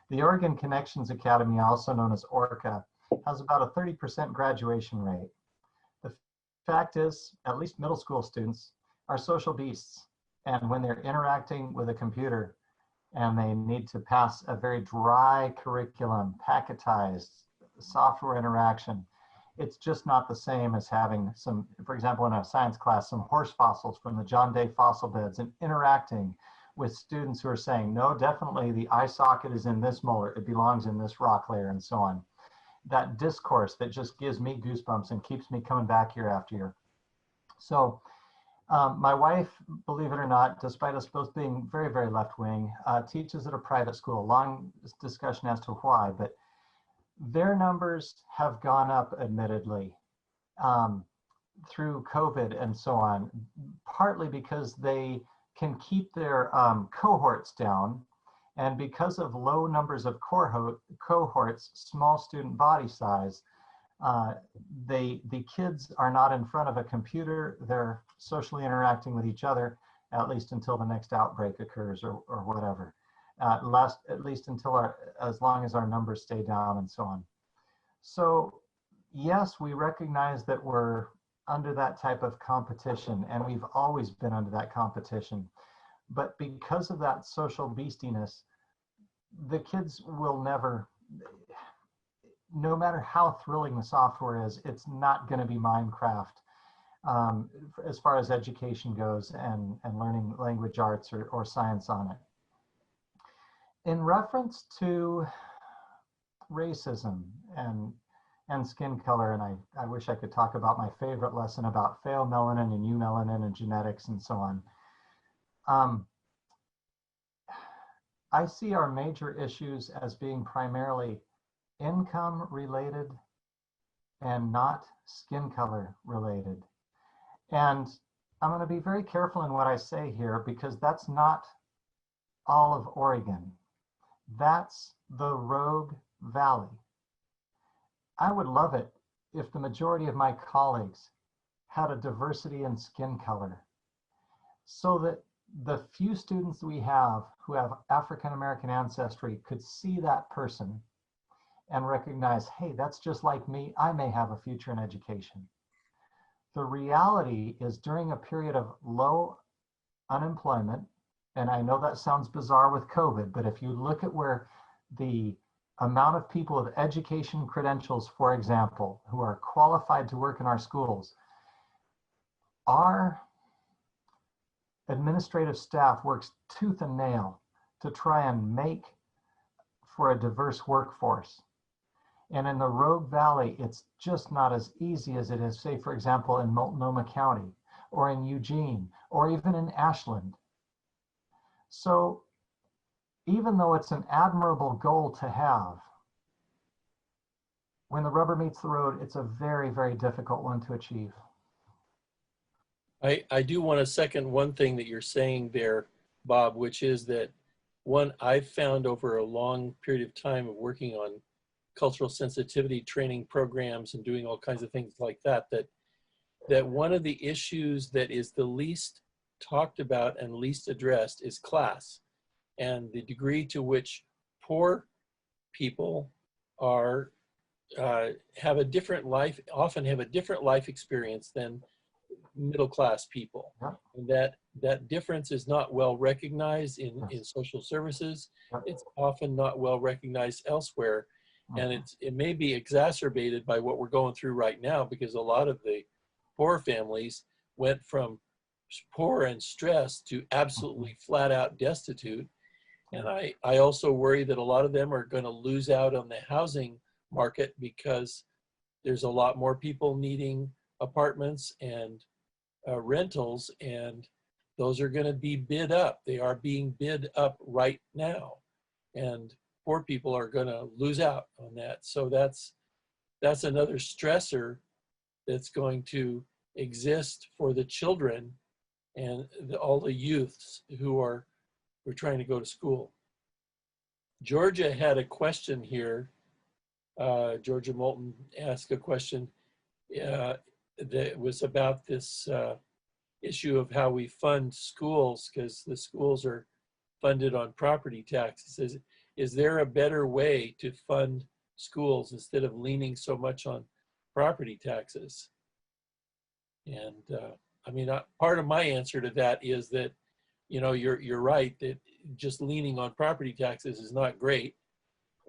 The Oregon Connections Academy, also known as ORCA, has about a 30% graduation rate. The fact is, at least middle school students are social beasts. And when they're interacting with a computer and they need to pass a very dry curriculum, packetized software interaction, it's just not the same as having some, for example, in a science class, some horse fossils from the John Day fossil beds and interacting with students who are saying, no, definitely the eye socket is in this molar, it belongs in this rock layer, and so on. That discourse that just gives me goosebumps and keeps me coming back year after year. So my wife, believe it or not, despite us both being very, very left-wing, teaches at a private school. Long discussion as to why, but their numbers have gone up, admittedly, through COVID and so on, partly because they can keep their cohorts down, and because of low numbers of cohorts, small student body size, the kids are not in front of a computer. They're socially interacting with each other, at least until the next outbreak occurs or whatever. At least until as long as our numbers stay down and so on. So yes, we recognize that we're under that type of competition, and we've always been under that competition. But because of that social beastiness, the kids will never, no matter how thrilling the software is, it's not going to be Minecraft as far as education goes and learning language arts or science on it. In reference to racism and skin color, and I wish I could talk about my favorite lesson about pheomelanin and eumelanin and genetics and so on. I see our major issues as being primarily income related and not skin color related. And I'm going to be very careful in what I say here, because that's not all of Oregon. That's the Rogue Valley. I would love it if the majority of my colleagues had a diversity in skin color, so that the few students we have who have African American ancestry could see that person and recognize, hey, that's just like me. I may have a future in education. The reality is, during a period of low unemployment, and I know that sounds bizarre with COVID, but if you look at where the amount of people with education credentials, for example, who are qualified to work in our schools, our administrative staff works tooth and nail to try and make for a diverse workforce. And in the Rogue Valley, it's just not as easy as it is, say, for example, in Multnomah County or in Eugene or even in Ashland. So even though it's an admirable goal to have, when the rubber meets the road, it's a very, very difficult one to achieve. I do want to second one thing that you're saying there, Bob, which is that one, I've found over a long period of time of working on cultural sensitivity training programs and doing all kinds of things like that, that one of the issues that is the least talked about and least addressed is class, and the degree to which poor people are have a different life, often have a different life experience than middle-class people. Yeah. And that difference is not well recognized in social services. Yeah. It's often not well recognized elsewhere. And it may be exacerbated by what we're going through right now, because a lot of the poor families went from poor and stressed to absolutely flat out destitute. And I also worry that a lot of them are going to lose out on the housing market, because there's a lot more people needing apartments and rentals, and those are going to be bid up. They are being bid up right now, and poor people are going to lose out on that. So that's another stressor that's going to exist for the children and all the youths who are trying to go to school. Georgia had a question here. Georgia Moulton asked a question that was about this issue of how we fund schools, because the schools are funded on property taxes. Is there a better way to fund schools instead of leaning so much on property taxes? And I mean, part of my answer to that is that, you know, you're right that just leaning on property taxes is not great,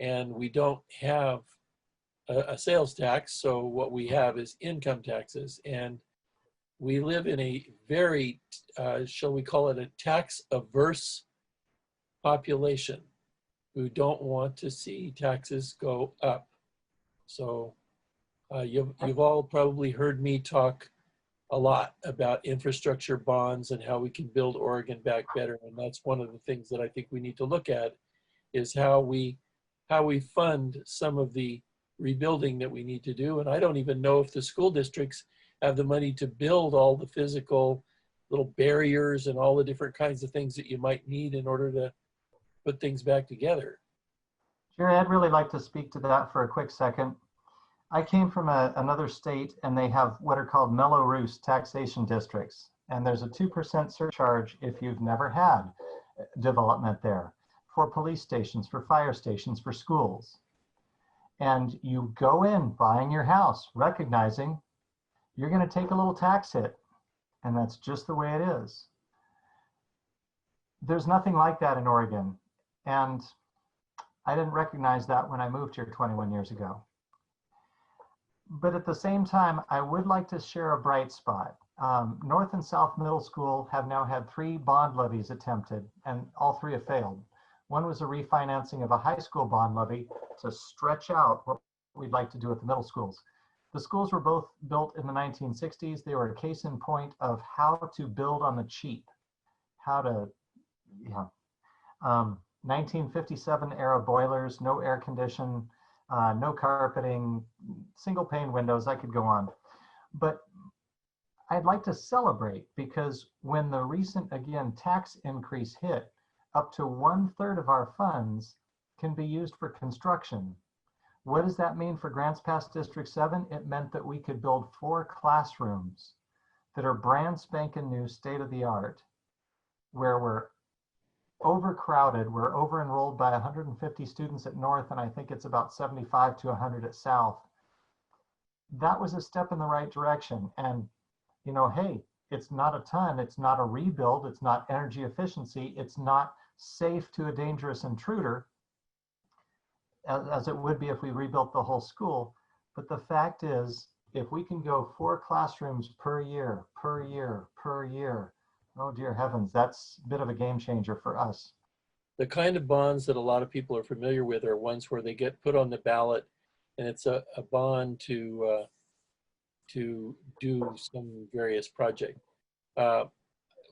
and we don't have a sales tax. So what we have is income taxes, and we live in a very, shall we call it, a tax-averse population who don't want to see taxes go up. So you've all probably heard me talk a lot about infrastructure bonds and how we can build Oregon back better. And that's one of the things that I think we need to look at, is how we fund some of the rebuilding that we need to do. And I don't even know if the school districts have the money to build all the physical little barriers and all the different kinds of things that you might need in order to put things back together. Jerry, I'd really like to speak to that for a quick second. I came from another state, and they have what are called Mellow Roost taxation districts. And there's a 2% surcharge if you've never had development there, for police stations, for fire stations, for schools. And you go in buying your house, recognizing you're going to take a little tax hit. And that's just the way it is. There's nothing like that in Oregon. And I didn't recognize that when I moved here 21 years ago. But at the same time, I would like to share a bright spot. North and South Middle School have now had 3 bond levies attempted, and all 3 have failed. One was a refinancing of a high school bond levy to stretch out what we'd like to do at the middle schools. The schools were both built in the 1960s. They were a case in point of how to build on the cheap, how to, 1957 era boilers, no air condition, no carpeting, single pane windows. I could go on. But I'd like to celebrate, because when the recent, again, tax increase hit, up to 1/3 of our funds can be used for construction. What does that mean for Grants Pass District 7? It meant that we could build 4 classrooms that are brand spanking new, state of the art, where we're overcrowded. We're over-enrolled by 150 students at North, and I think it's about 75 to 100 at South. That was a step in the right direction. And, you know, hey, it's not a ton, it's not a rebuild, it's not energy efficiency, it's not safe to a dangerous intruder, as it would be if we rebuilt the whole school. But the fact is, if we can go 4 classrooms per year, oh dear heavens, that's a bit of a game changer for us. The kind of bonds that a lot of people are familiar with are ones where they get put on the ballot, and it's a bond to do some various project.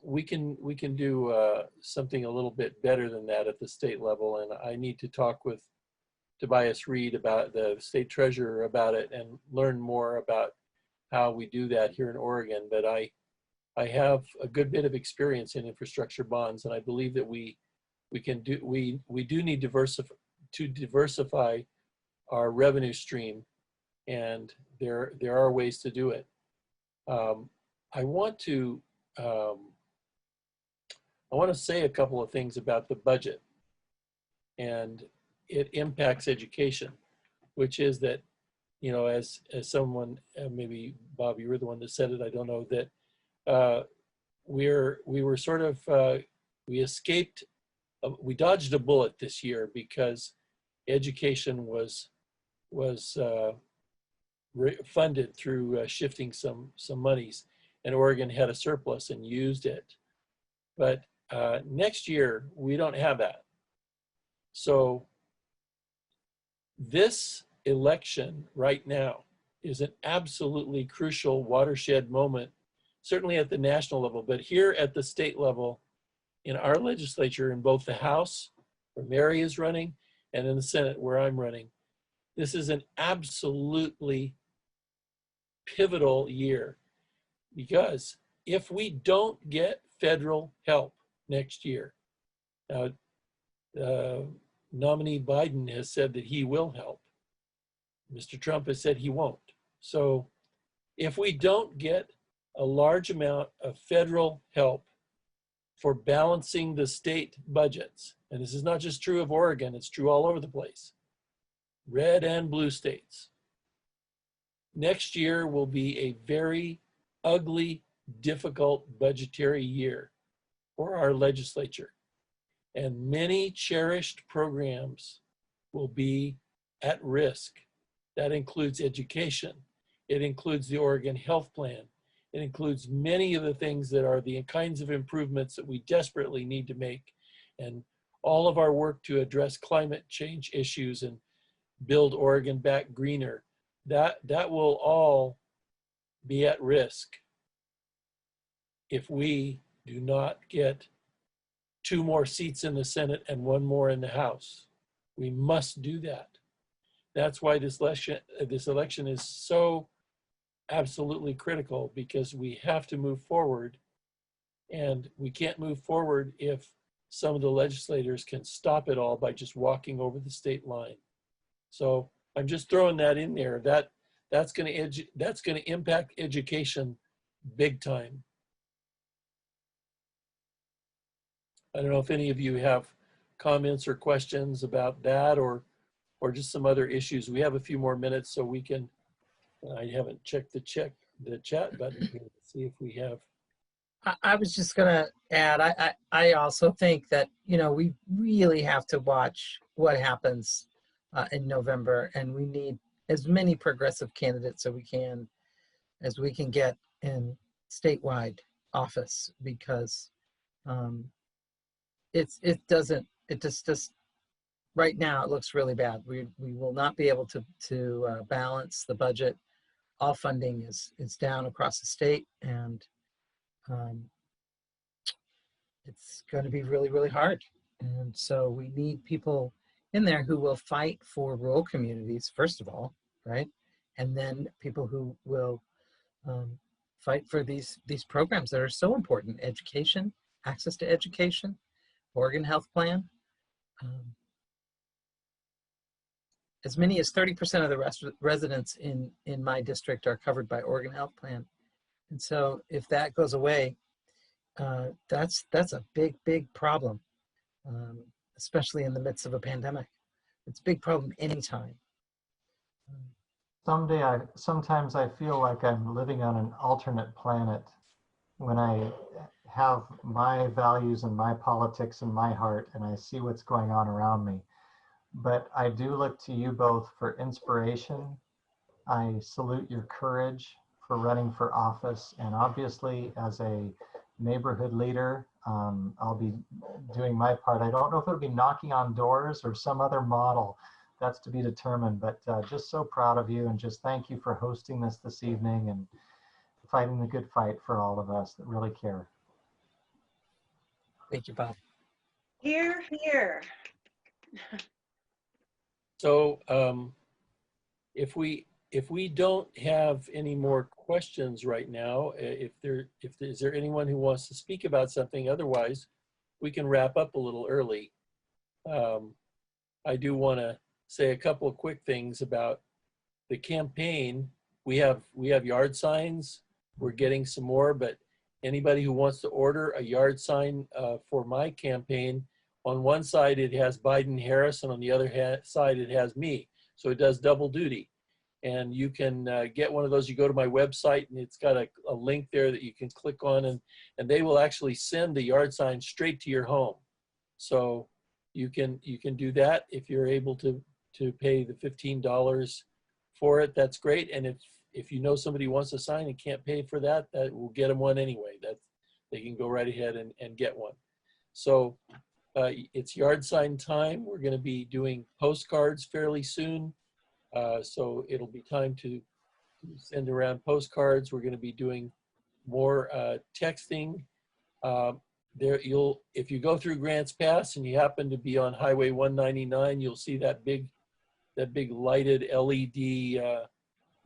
We can do something a little bit better than that at the state level, and I need to talk with Tobias Reed, about the state treasurer, about it, and learn more about how we do that here in Oregon. But I have a good bit of experience in infrastructure bonds, and I believe that we do need to diversify our revenue stream, and there are ways to do it. I want to say a couple of things about the budget, and it impacts education, which is that, you know, as someone, maybe Bob, you were the one that said it, I don't know, that we were sort of, we escaped, we dodged a bullet this year because education was funded through shifting some monies, and Oregon had a surplus and used it. But next year, we don't have that. So this election right now is an absolutely crucial watershed moment, certainly at the national level, but here at the state level, in our legislature, in both the House, where Mary is running, and in the Senate, where I'm running. This is an absolutely pivotal year. Because if we don't get federal help next year, now, nominee Biden has said that he will help. Mr. Trump has said he won't. So if we don't get a large amount of federal help for balancing the state budgets, and this is not just true of Oregon, it's true all over the place, red and blue states, next year will be a very ugly, difficult budgetary year for our legislature. And many cherished programs will be at risk. That includes education. It includes the Oregon Health Plan. It includes many of the things that are the kinds of improvements that we desperately need to make. And all of our work to address climate change issues and build Oregon back greener, that will all be at risk if we do not get 2 more seats in the Senate and 1 more in the House. We must do that. That's why this election is so absolutely critical, because we have to move forward, and we can't move forward if some of the legislators can stop it all by just walking over the state line. So I'm just throwing that in there. That's going to impact education big time. I don't know if any of you have comments or questions about that, or just some other issues. We have a few more minutes, so we can. I haven't checked the chat button here to see if we have. I was just gonna add, I also think that, you know, we really have to watch what happens in November, and we need as many progressive candidates as we can get in statewide office, because it just right now it looks really bad. We will not be able to balance the budget. All funding is down across the state, and it's going to be really, really hard. And so we need people in there who will fight for rural communities, first of all, right? And then people who will fight for these programs that are so important: education, access to education, Oregon Health Plan. As many as 30% of the residents in my district are covered by Oregon Health Plan. And so if that goes away, that's a big, big problem, especially in the midst of a pandemic. It's a big problem anytime. Sometimes I feel like I'm living on an alternate planet when I have my values and my politics in my heart, and I see what's going on around me. But I do look to you both for inspiration. I salute your courage for running for office. And obviously, as a neighborhood leader, I'll be doing my part. I don't know if it'll be knocking on doors or some other model. That's to be determined. But just so proud of you, and just thank you for hosting this evening and fighting the good fight for all of us that really care. Thank you, Bob. Here, here. So if we don't have any more questions right now, is there anyone who wants to speak about something? Otherwise, we can wrap up a little early. I do want to say a couple of quick things about the campaign. We have yard signs. We're getting some more, but anybody who wants to order a yard sign for my campaign, on one side it has Biden-Harris, and on the other side it has me. So it does double duty. And you can get one of those. You go to my website, and it's got a link there that you can click on, and they will actually send the yard sign straight to your home. So you can do that if you're able to pay the $15 for it. That's great. And if you know somebody wants a sign and can't pay for that, we'll get them one anyway. They can go right ahead and get one. So it's yard sign time. We're going to be doing postcards fairly soon. So it'll be time to send around postcards. We're going to be doing more texting. If you go through Grants Pass and you happen to be on Highway 199, you'll see that big lighted LED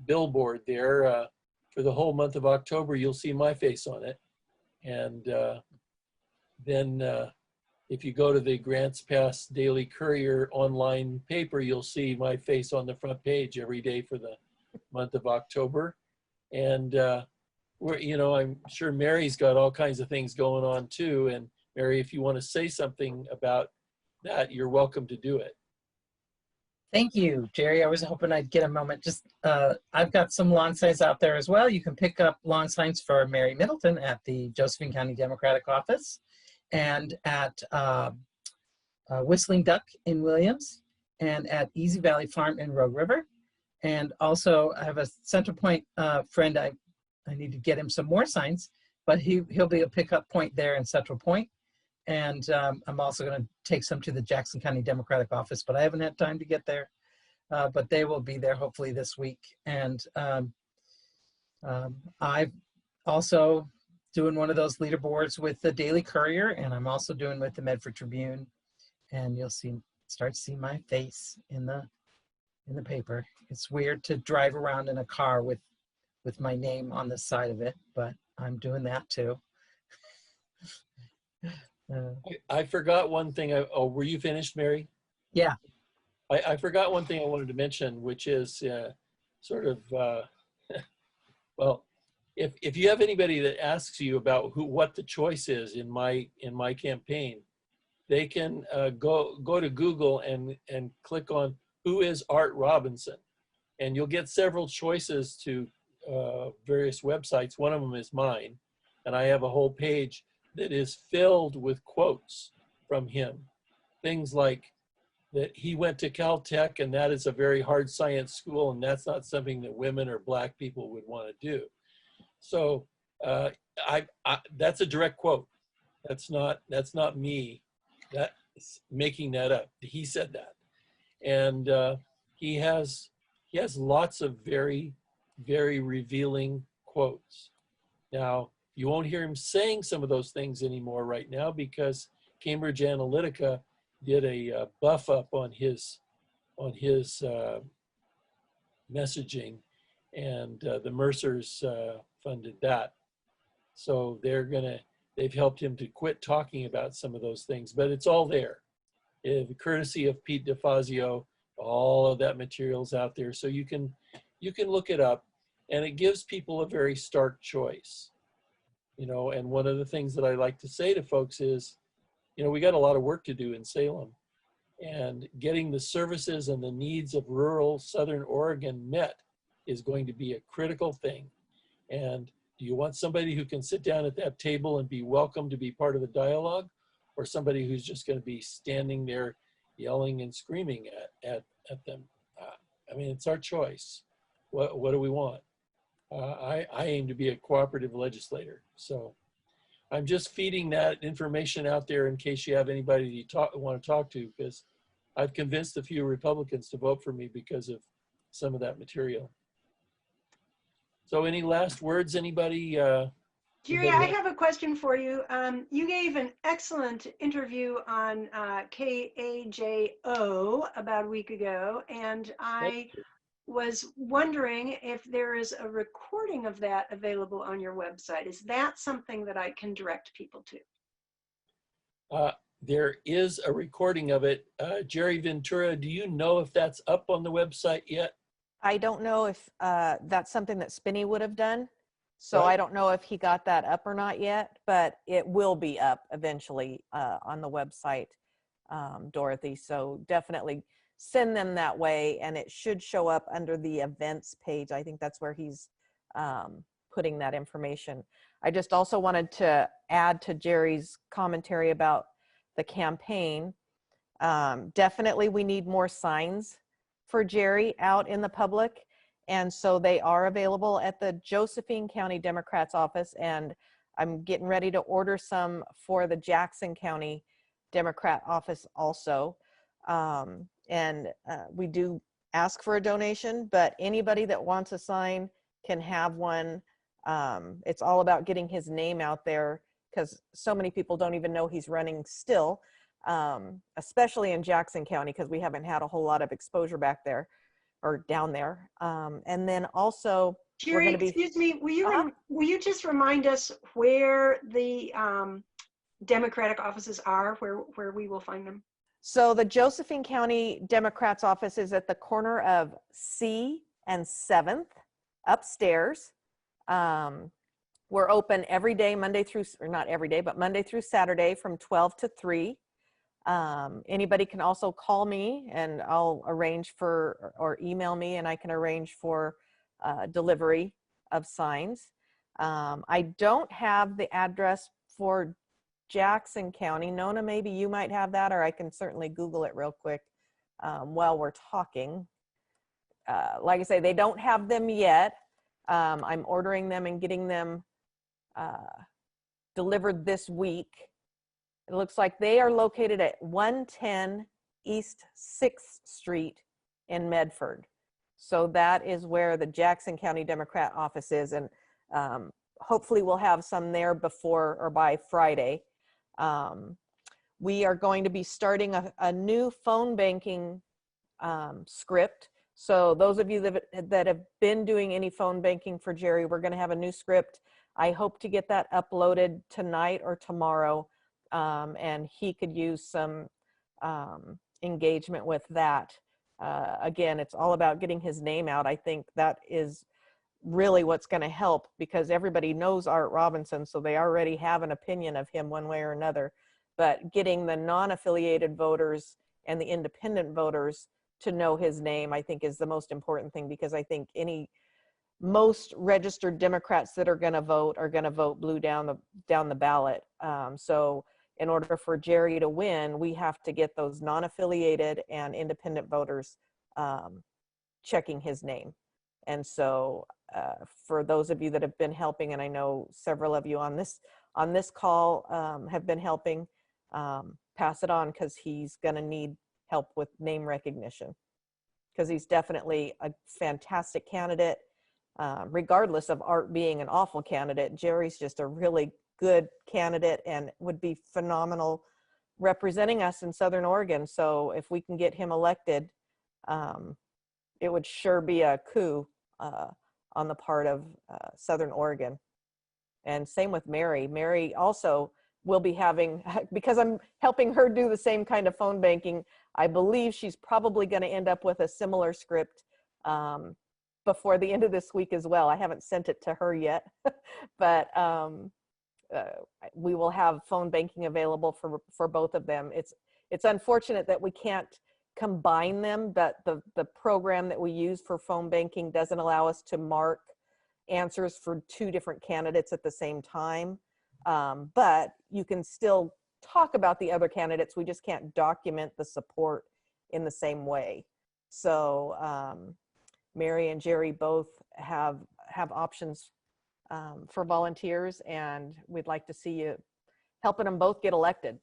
billboard there. for the whole month of October, you'll see my face on it. And then if you go to the Grants Pass Daily Courier online paper, you'll see my face on the front page every day for the month of October. And I'm sure Mary's got all kinds of things going on too. And Mary, if you want to say something about that, you're welcome to do it. Thank you, Jerry. I was hoping I'd get a moment. Just I've got some lawn signs out there as well. You can pick up lawn signs for Mary Middleton at the Josephine County Democratic Office and at Whistling Duck in Williams and at Easy Valley Farm in Rogue River. And also I have a Central Point friend. I need to get him some more signs, but he'll be a pickup point there in Central Point. And I'm also going to take some to the Jackson County Democratic Office, but I haven't had time to get there. But they will be there hopefully this week. And I've also doing one of those leaderboards with the Daily Courier, and I'm also doing with the Medford Tribune. And you'll start to see my face in the paper. It's weird to drive around in a car with my name on the side of it, but I'm doing that too. I forgot one thing. Were you finished, Mary? Yeah. I forgot one thing I wanted to mention, which is sort of, well, if you have anybody that asks you about what the choice is in my campaign, they can go to Google and click on who is Art Robinson, and you'll get several choices to various websites. One of them is mine, and I have a whole page that is filled with quotes from him. Things like that he went to Caltech and that is a very hard science school and that's not something that women or black people would want to do. So that's a direct quote. That's not me making that up. He said that. And he has lots of very, very revealing quotes. Now, you won't hear him saying some of those things anymore right now because Cambridge Analytica did a buff up on his messaging, and the Mercers funded that. So they've helped him to quit talking about some of those things, but it's all there. Courtesy of Pete DeFazio, all of that material's out there, so you can look it up, and it gives people a very stark choice. And one of the things that I like to say to folks is, we got a lot of work to do in Salem, and getting the services and the needs of rural Southern Oregon met is going to be a critical thing. And do you want somebody who can sit down at that table and be welcome to be part of the dialogue, or somebody who's just going to be standing there yelling and screaming at them? It's our choice. What do we want? I aim to be a cooperative legislator. So I'm just feeding that information out there in case you have anybody you want to talk to, because I've convinced a few Republicans to vote for me because of some of that material. So any last words, anybody? Jerry, I have a question for you. You gave an excellent interview on KAJO about a week ago, and I was wondering if there is a recording of that available on your website. Is that something that I can direct people to? There is a recording of it. Jerry Ventura, do you know if that's up on the website yet? I don't know if that's something that Spinney would have done. So Right. I don't know if he got that up or not yet, but it will be up eventually on the website, Dorothy. So definitely send them that way, and it should show up under the events page. I think that's where he's putting that information. I just also wanted to add to Jerry's commentary about the campaign. Definitely we need more signs for Jerry out in the public. And so they are available at the Josephine County Democrats office, and I'm getting ready to order some for the Jackson County Democrat office also. We do ask for a donation, but anybody that wants a sign can have one. It's all about getting his name out there because so many people don't even know he's running still, especially in Jackson County because we haven't had a whole lot of exposure back there or down there. And then also Jerry, gonna be- excuse me, Uh-huh. will you just remind us where the Democratic offices are, where we will find them? So the Josephine County Democrats office is at the corner of C and 7th upstairs. We're open every day, Monday through, or not every day, but Monday through Saturday from 12 to 3. Anybody can also call me and I'll arrange for, or email me and I can arrange for delivery of signs. I don't have the address for Jackson County. Nona, maybe you might have that, or I can certainly Google it real quick while we're talking. Like I say, they don't have them yet. I'm ordering them and getting them delivered this week. It looks like they are located at 110 East 6th Street in Medford. So that is where the Jackson County Democrat office is, and hopefully we'll have some there before or by Friday. We are going to be starting a new phone banking script. So those of you that have been doing any phone banking for Jerry, we're going to have a new script. I hope to get that uploaded tonight or tomorrow, and he could use some engagement with that. Again, it's all about getting his name out. I think that is really what's going to help, because everybody knows Art Robinson, so they already have an opinion of him one way or another. But getting the non-affiliated voters and the independent voters to know his name, I think, is the most important thing, because I think most registered Democrats that are going to vote blue down the ballot. So in order for Jerry to win, we have to get those non-affiliated and independent voters checking his name. And so for those of you that have been helping, and I know several of you on this call have been helping, pass it on, because he's going to need help with name recognition, because he's definitely a fantastic candidate. Regardless of Art being an awful candidate, Jerry's just a really good candidate and would be phenomenal representing us in Southern Oregon. So if we can get him elected, it would sure be a coup on the part of Southern Oregon. And same with Mary. Mary also will be having, because I'm helping her do the same kind of phone banking, I believe she's probably going to end up with a similar script before the end of this week as well. I haven't sent it to her yet, but we will have phone banking available for both of them. It's unfortunate that we can't combine them, but the program that we use for phone banking doesn't allow us to mark answers for 2 different candidates at the same time. But you can still talk about the other candidates. We just can't document the support in the same way. So Mary and Jerry both have options for volunteers, and we'd like to see you helping them both get elected.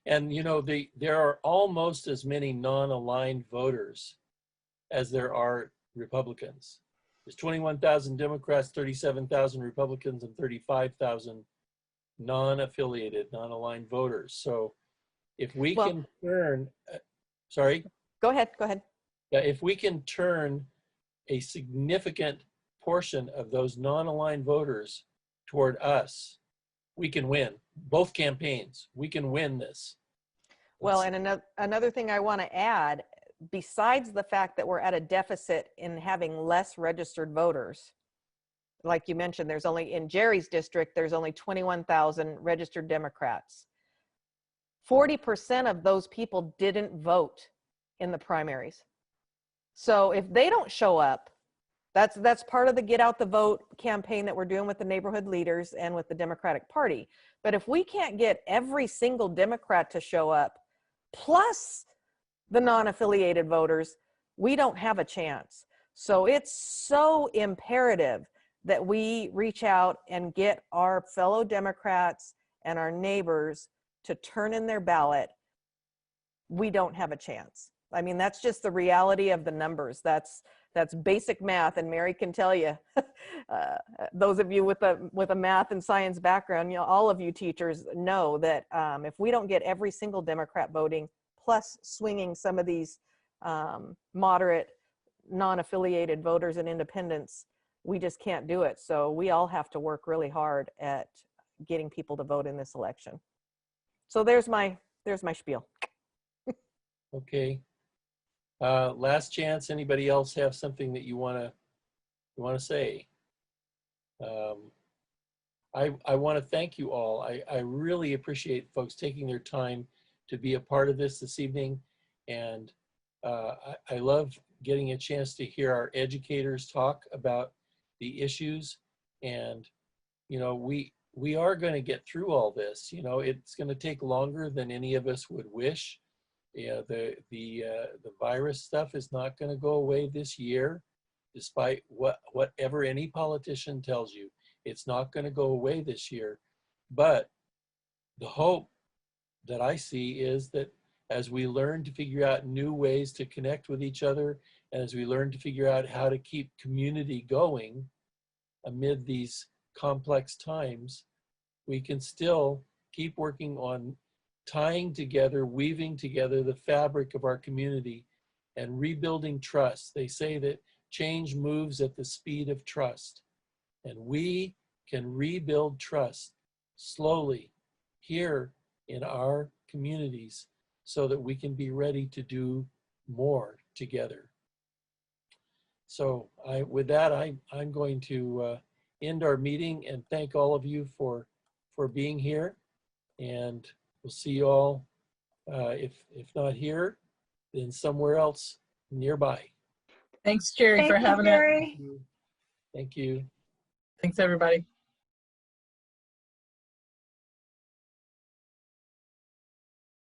And you know, there are almost as many non-aligned voters as there are Republicans. There's 21,000 Democrats, 37,000 Republicans, and 35,000 non-affiliated, non-aligned voters. So if we can turn, sorry? Go ahead. Yeah, if we can turn a significant portion of those non-aligned voters toward us, we can win both campaigns. We can win this. Well, and another thing I want to add, besides the fact that we're at a deficit in having less registered voters, like you mentioned, there's only, in Jerry's district, there's only 21,000 registered Democrats. 40% of those people didn't vote in the primaries. So if they don't show up, that's part of the Get Out the Vote campaign that we're doing with the neighborhood leaders and with the Democratic Party. But if we can't get every single Democrat to show up, plus the non-affiliated voters, we don't have a chance. So it's so imperative that we reach out and get our fellow Democrats and our neighbors to turn in their ballot. We don't have a chance. I mean, that's just the reality of the numbers. That's basic math, and Mary can tell you. Those of you with a math and science background, all of you teachers know that if we don't get every single Democrat voting, plus swinging some of these moderate, non-affiliated voters and independents, we just can't do it. So we all have to work really hard at getting people to vote in this election. So there's my spiel. Okay. Last chance. Anybody else have something that you want to say? I want to thank you all. I really appreciate folks taking their time to be a part of this evening. And I love getting a chance to hear our educators talk about the issues. And, you know, we are going to get through all this. You know, it's going to take longer than any of us would wish. Yeah, the virus stuff is not going to go away this year, despite whatever any politician tells you. It's not going to go away this year. But the hope that I see is that as we learn to figure out new ways to connect with each other, and as we learn to figure out how to keep community going amid these complex times, we can still keep working on tying together, weaving together the fabric of our community and rebuilding trust. They say that change moves at the speed of trust. And we can rebuild trust slowly here in our communities so that we can be ready to do more together. So with that, I'm going to end our meeting and thank all of you for being here. And we'll see you all, if not here, then somewhere else nearby. Thanks, Jerry, for Thank you, having Jerry. it. Thank you. Thanks, everybody.